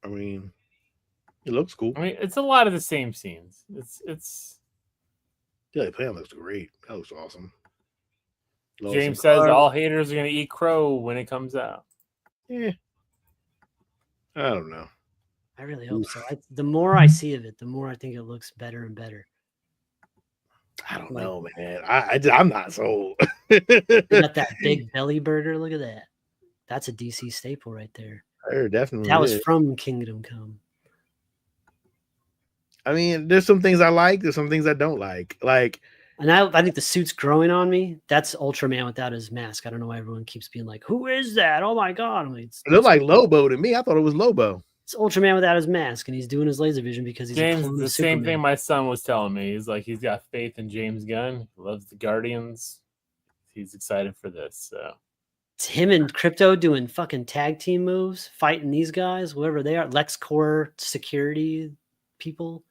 I mean, it looks cool. I mean, it's a lot of the same scenes. It's. Yeah, the plan looks great. That looks awesome. James says all haters are going to eat crow when it comes out. Yeah. I don't know. I really hope so. The more I see of it, the more I think it looks better and better. I don't know, man. I'm not sold. They got that big belly burger. Look at that. That's a DC staple right there. Definitely. That was from Kingdom Come. I mean, there's some things I like. There's some things I don't like. And I think the suit's growing on me. That's Ultraman without his mask. I don't know why everyone keeps being like, "Who is that? Oh my god!" It looked like Lobo to me. I thought it was Lobo. It's Ultraman without his mask, and he's doing his laser vision because he's James. The same thing my son was telling me. He's like, he's got faith in James Gunn. He loves the Guardians. He's excited for this. So it's him and Crypto doing fucking tag team moves, fighting these guys, whoever they are. LexCorp security people.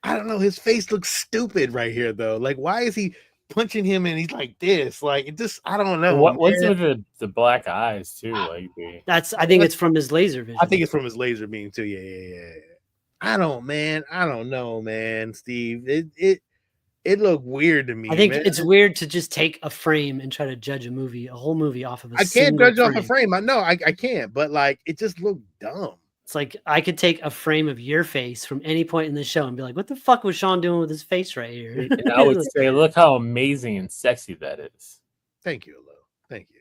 I don't know. His face looks stupid right here, though. Like, why is he punching him and he's like this? Like, it just, I don't know. What's with the black eyes too? Like, I think it's from his laser vision. I think it's from his laser beam too. Yeah. I don't know, man. Steve, it looked weird to me. I think it's weird to just take a frame and try to judge a whole movie off of a. I can't judge off a frame. I know I can't, but like, it just looked dumb. It's like I could take a frame of your face from any point in the show and be like, what the fuck was Sean doing with his face right here? And I would say, look how amazing and sexy that is. Thank you, Alo. Thank you.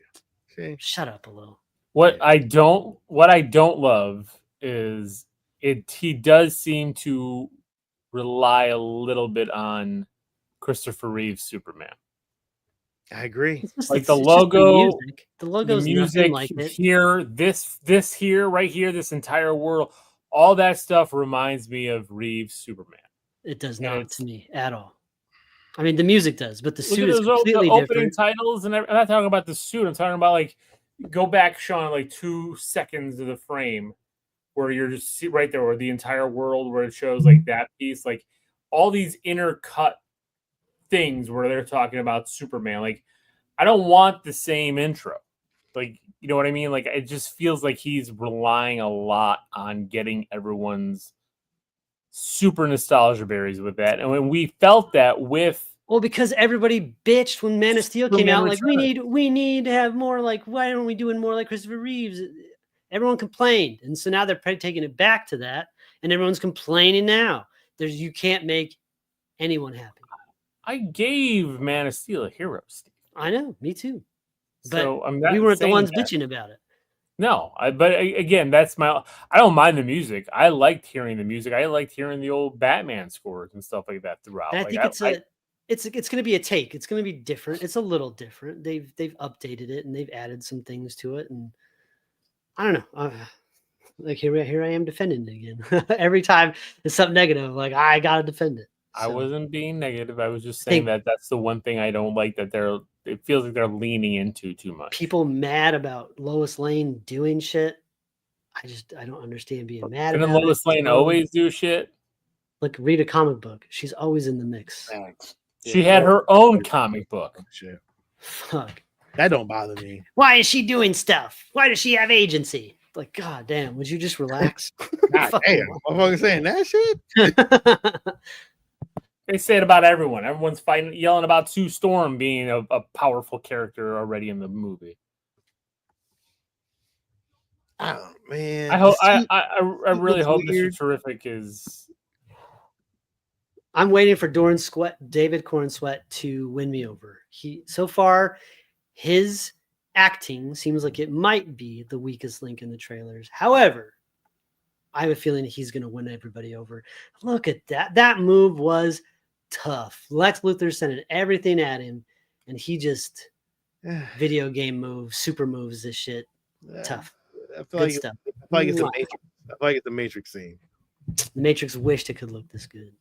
Okay. Shut up, Alo. What I don't love is he does seem to rely a little bit on Christopher Reeve's Superman. I agree. Like the logo, the logo's music like it. Here, this here, right here, this entire world, all that stuff reminds me of Reeve's Superman. It does not to me at all. I mean, the music does, but the suit is the completely opening different. titles, and I'm not talking about the suit. I'm talking about like go back, Sean, like 2 seconds of the frame where you're just right there, or the entire world where it shows like that piece, like all these intercut things where they're talking about Superman. Like, I don't want the same intro. Like, you know what I mean? Like, it just feels like he's relying a lot on getting everyone's super nostalgia berries with that. And when we felt that with because everybody bitched when Man of Steel came out, like Returns. we need to have more like, why aren't we doing more like Christopher Reeves? Everyone complained, and so now they're taking it back to that, and everyone's complaining now. You can't make anyone happy. I gave Man of Steel a hero, Steve. I know, me too. But so I'm not we weren't the ones that. bitching about it. No, but again, that's I don't mind the music. I liked hearing the music. I liked hearing the old Batman scores and stuff like that throughout. And I think it's going to be a take. It's going to be different. It's a little different. They've updated it and they've added some things to it. And I don't know. Like here I am defending it again. Every time it's something negative, like I gotta defend it. So, I wasn't being negative. I was just saying that that's the one thing I don't like, that it feels like they're leaning into too much. People mad about Lois Lane doing shit. I don't understand being mad about it. Didn't Lois Lane always do shit? Like, read a comic book. She's always in the mix. Thanks. She had her own comic book. Shit. Fuck. That don't bother me. Why is she doing stuff? Why does she have agency? Like, god damn, would you just relax? God damn, I'm fucking saying that shit. They say it about everyone. Everyone's yelling about Sue Storm being a powerful character already in the movie. Oh man, I really hope Mr. Terrific is. I'm waiting for David Corn Sweat to win me over. So far, his acting seems like it might be the weakest link in the trailers. However, I have a feeling he's going to win everybody over. Look at that. That move was tough. Lex Luthor sent everything at him, and he just video game moves, super moves this shit. Tough. I feel like stuff. I feel like it's the Matrix. I feel like it's the Matrix scene. The Matrix wished it could look this good.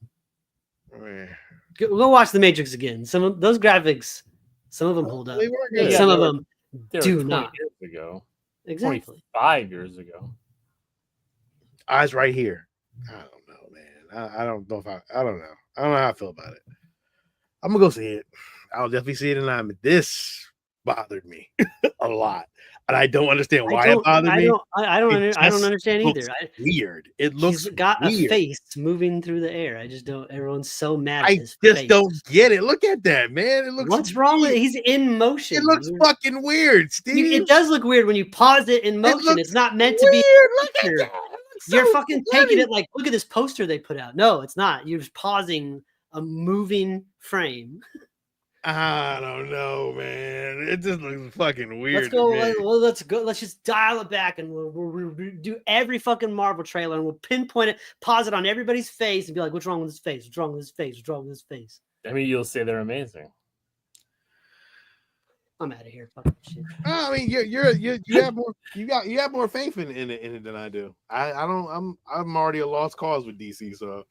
Man. Go watch the Matrix again. Some of those graphics, some of them hold up. Some of them do not. Years ago. Exactly. 25 years ago. Eyes right here. I don't know, man. I don't know I don't know. I don't know how I feel about it. I'm gonna go see it. I'll definitely see it in line. But this bothered me a lot, and I don't understand why it bothered me. I don't understand either. Weird. It looks. He's got weird. A face moving through the air. I just don't. Everyone's so mad. I his just face. don't get it. Look at that, man. It looks. What's wrong with it? He's in motion. It looks fucking weird, Steve. It does look weird when you pause it in motion. It's not meant to be. Look at that. You're fucking taking it like, look at this poster they put out. No, it's not. You're just pausing a moving frame. I don't know, man. It just looks fucking weird. Let's go. Let's go. Let's just dial it back, and we'll do every fucking Marvel trailer, and we'll pinpoint it, pause it on everybody's face, and be like, "What's wrong with his face? What's wrong with his face? What's wrong with his face?" I mean, you'll say they're amazing. I'm out of here. Fucking shit. I mean, you have more faith in it than I do. I don't. I'm already a lost cause with DC, so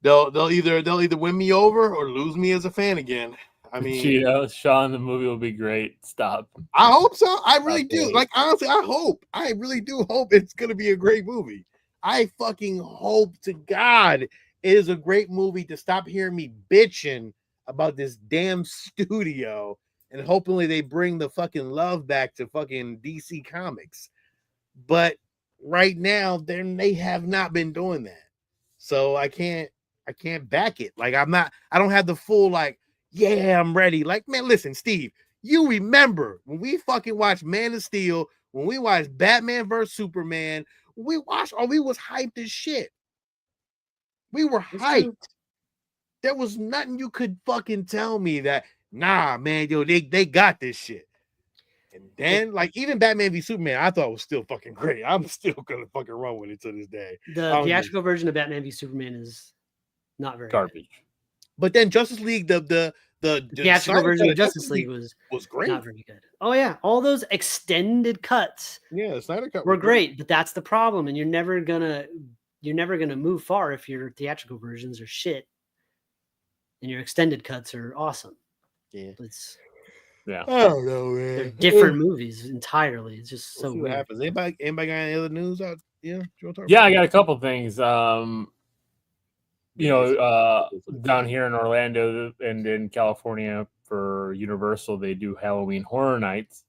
they'll either win me over or lose me as a fan again. I mean, Sean, the movie will be great. Stop. I hope so. I really do. Like, honestly, I really do hope it's gonna be a great movie. I fucking hope to God it is a great movie to stop hearing me bitching about this damn studio. And hopefully they bring the fucking love back to fucking DC Comics. But right now, they have not been doing that. So I can't back it. Like, I don't have the full, like, yeah, I'm ready. Like, man, listen, Steve, you remember when we fucking watched Man of Steel, when we watched Batman vs. Superman, we was hyped as shit. We were hyped. There was nothing you could fucking tell me that, nah, man, yo, they got this shit. And then, like, even Batman v Superman, I thought was still fucking great. I'm still gonna fucking run with it to this day. The theatrical version of Batman v Superman is not very garbage. Good. But then Justice League, the theatrical version of Justice League was great. Not very good. Oh yeah, all those extended cuts, yeah, the Snyder cut were great. But that's the problem, and you're never gonna move far if your theatrical versions are shit, and your extended cuts are awesome. Yeah, Yeah. I don't know, man. They're different movies entirely. It's just so We'll see what weird. happens. Anybody got any other news out? Yeah, yeah, I got a couple things. Down here in Orlando and in California for Universal, they do Halloween Horror Nights.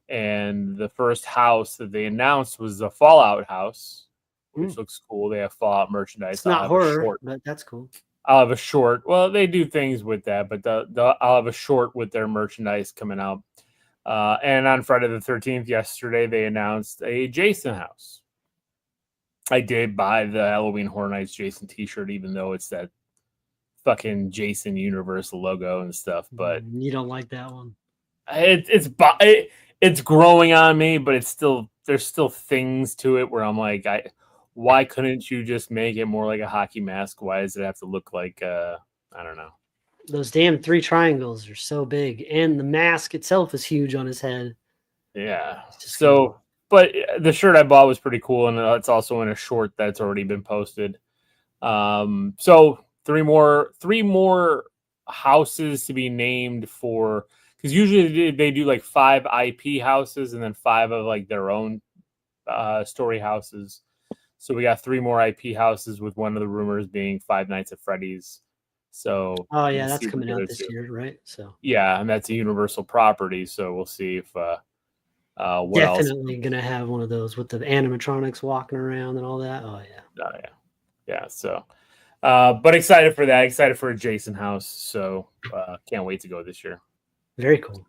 And the first house that they announced was the Fallout house, which looks cool. They have Fallout merchandise. It's not horror, but that's cool. I'll have a short. Well, they do things with that, but I'll have a short with their merchandise coming out. And on Friday the 13th, yesterday, they announced a Jason house. I did buy the Halloween Horror Nights Jason t-shirt, even though it's that fucking Jason Universal logo and stuff. But you don't like that one. It's growing on me, but there's still things to it where I'm like, why couldn't you just make it more like a hockey mask? Why does it have to look like I don't know. Those damn 3 triangles are so big, and the mask itself is huge on his head. Yeah. So, but the shirt I bought was pretty cool, and it's also in a short that's already been posted. So 3 more houses to be named for, because usually they do like 5 IP houses and then 5 of like their own story houses. So we got 3 more IP houses, with one of the rumors being Five Nights at Freddy's. So yeah, that's coming out this year, right? So yeah, and that's a Universal property. So we'll see if what definitely else? Gonna have one of those with the animatronics walking around and all that. Oh yeah. So, but excited for that. Excited for a Jason house. So can't wait to go this year. Very cool.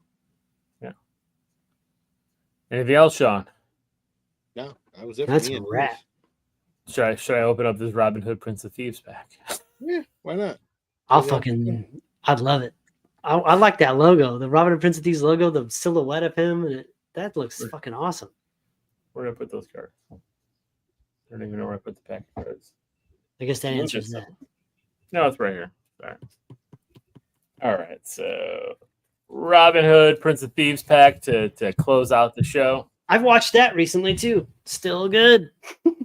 Yeah. Anything else, Sean? No, that was it. That's a wrap. Should I open up this Robin Hood Prince of Thieves pack? Yeah, why not? I'd love it. I like that logo, the Robin Hood Prince of Thieves logo, the silhouette of him, and that looks fucking awesome. Where did I put those cards? I don't even know where I put the pack of cards. I guess that answers that. No, it's right here. Sorry. All right, so Robin Hood Prince of Thieves pack to close out the show. I've watched that recently too. Still good.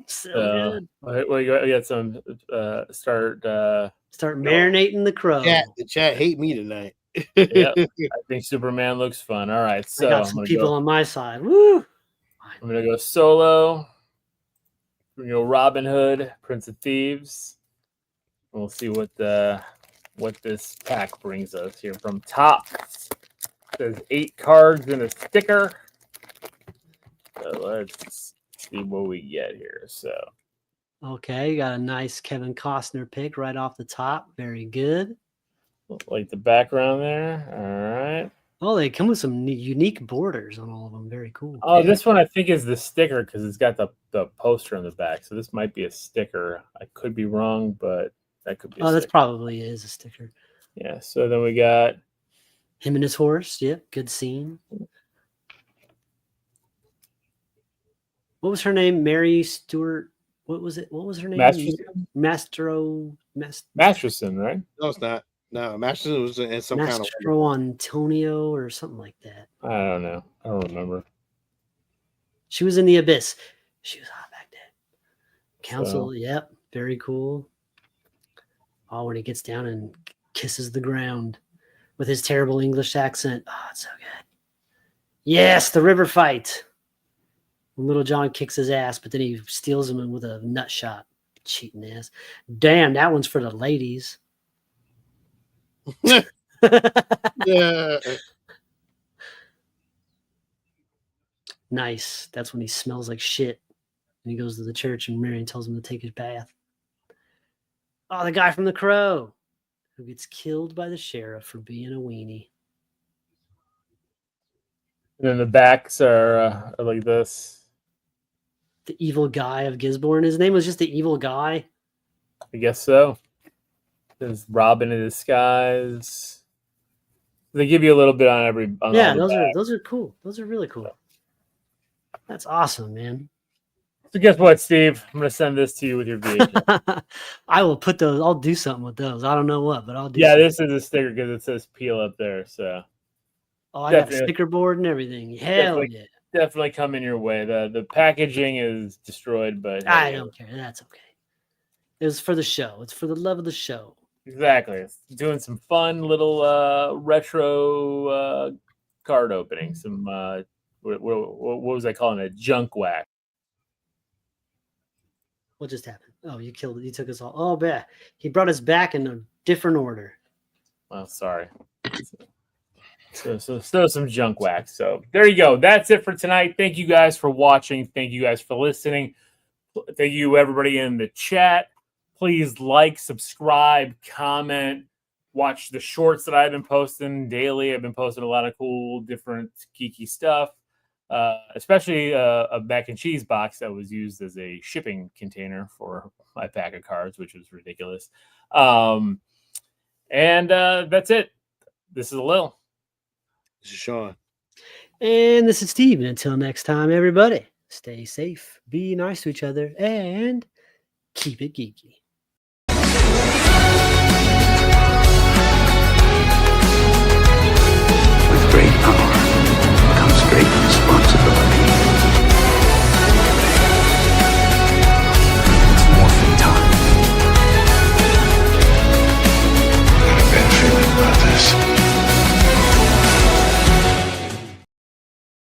Still good. Well, you got some start marinating the crow. The chat hate me tonight. Yeah, I think Superman looks fun. All right, so I got some people on my side. Woo! I'm gonna go solo. We're gonna go Robin Hood, Prince of Thieves. We'll see what this pack brings us here. From top, it says 8 cards and a sticker. So let's see what we get here. So, okay, you got a nice Kevin Costner pick right off the top. Very good. Like the background there. All right. Oh, they come with some unique borders on all of them. Very cool. Oh, this one I think is the sticker because it's got the poster on the back. So this might be a sticker. I could be wrong, but that could be. That probably is a sticker. Yeah. So then we got him and his horse. Yep. Good scene. What was her name? Mary Stewart. What was it? What was her name? Masterson, right? No, it's not. No, Masterson was in some kind of Mastro Antonio or something like that. I don't know. I don't remember. She was in the Abyss. She was hot back then. Council, yep, very cool. Oh, when he gets down and kisses the ground with his terrible English accent. Oh, it's so good. Yes, the river fight. Little John kicks his ass, but then he steals him with a nut shot. Cheating ass. Damn, that one's for the ladies. Yeah. Nice. That's when he smells like shit. And he goes to the church and Marion tells him to take his bath. Oh, the guy from The Crow who gets killed by the sheriff for being a weenie. And then the backs are like this. The evil guy of Gisborne. His name was just the evil guy. I guess so. There's Robin in disguise. They give you a little bit on every. Those are cool. Those are really cool. That's awesome, man. So guess what, Steve? I'm gonna send this to you with your VHS. I will put those. I'll do something with those. I don't know what, but I'll do. Yeah, something. This is a sticker because it says peel up there. So. Oh, I got a sticker board and everything. Hell yeah. Definitely coming your way. The packaging is destroyed, but I don't care. That's okay. It was for the show. It's for the love of the show. Exactly. It's doing some fun little retro card opening. Some what was I calling it? Junk whack. What just happened? Oh, you killed it. You took us all. Oh, bad. He brought us back in a different order. Well, sorry. So some junk wax. So there you go. That's it for tonight. Thank you guys for watching. Thank you guys for listening. Thank you everybody in the chat. Please like, subscribe, comment, watch the shorts that I've been posting daily. I've been posting a lot of cool, different geeky stuff. Especially a mac and cheese box that was used as a shipping container for my pack of cards, which was ridiculous. And that's it. This is Lil. This is Sean. And this is Steve. And until next time, everybody, stay safe, be nice to each other, and keep it geeky.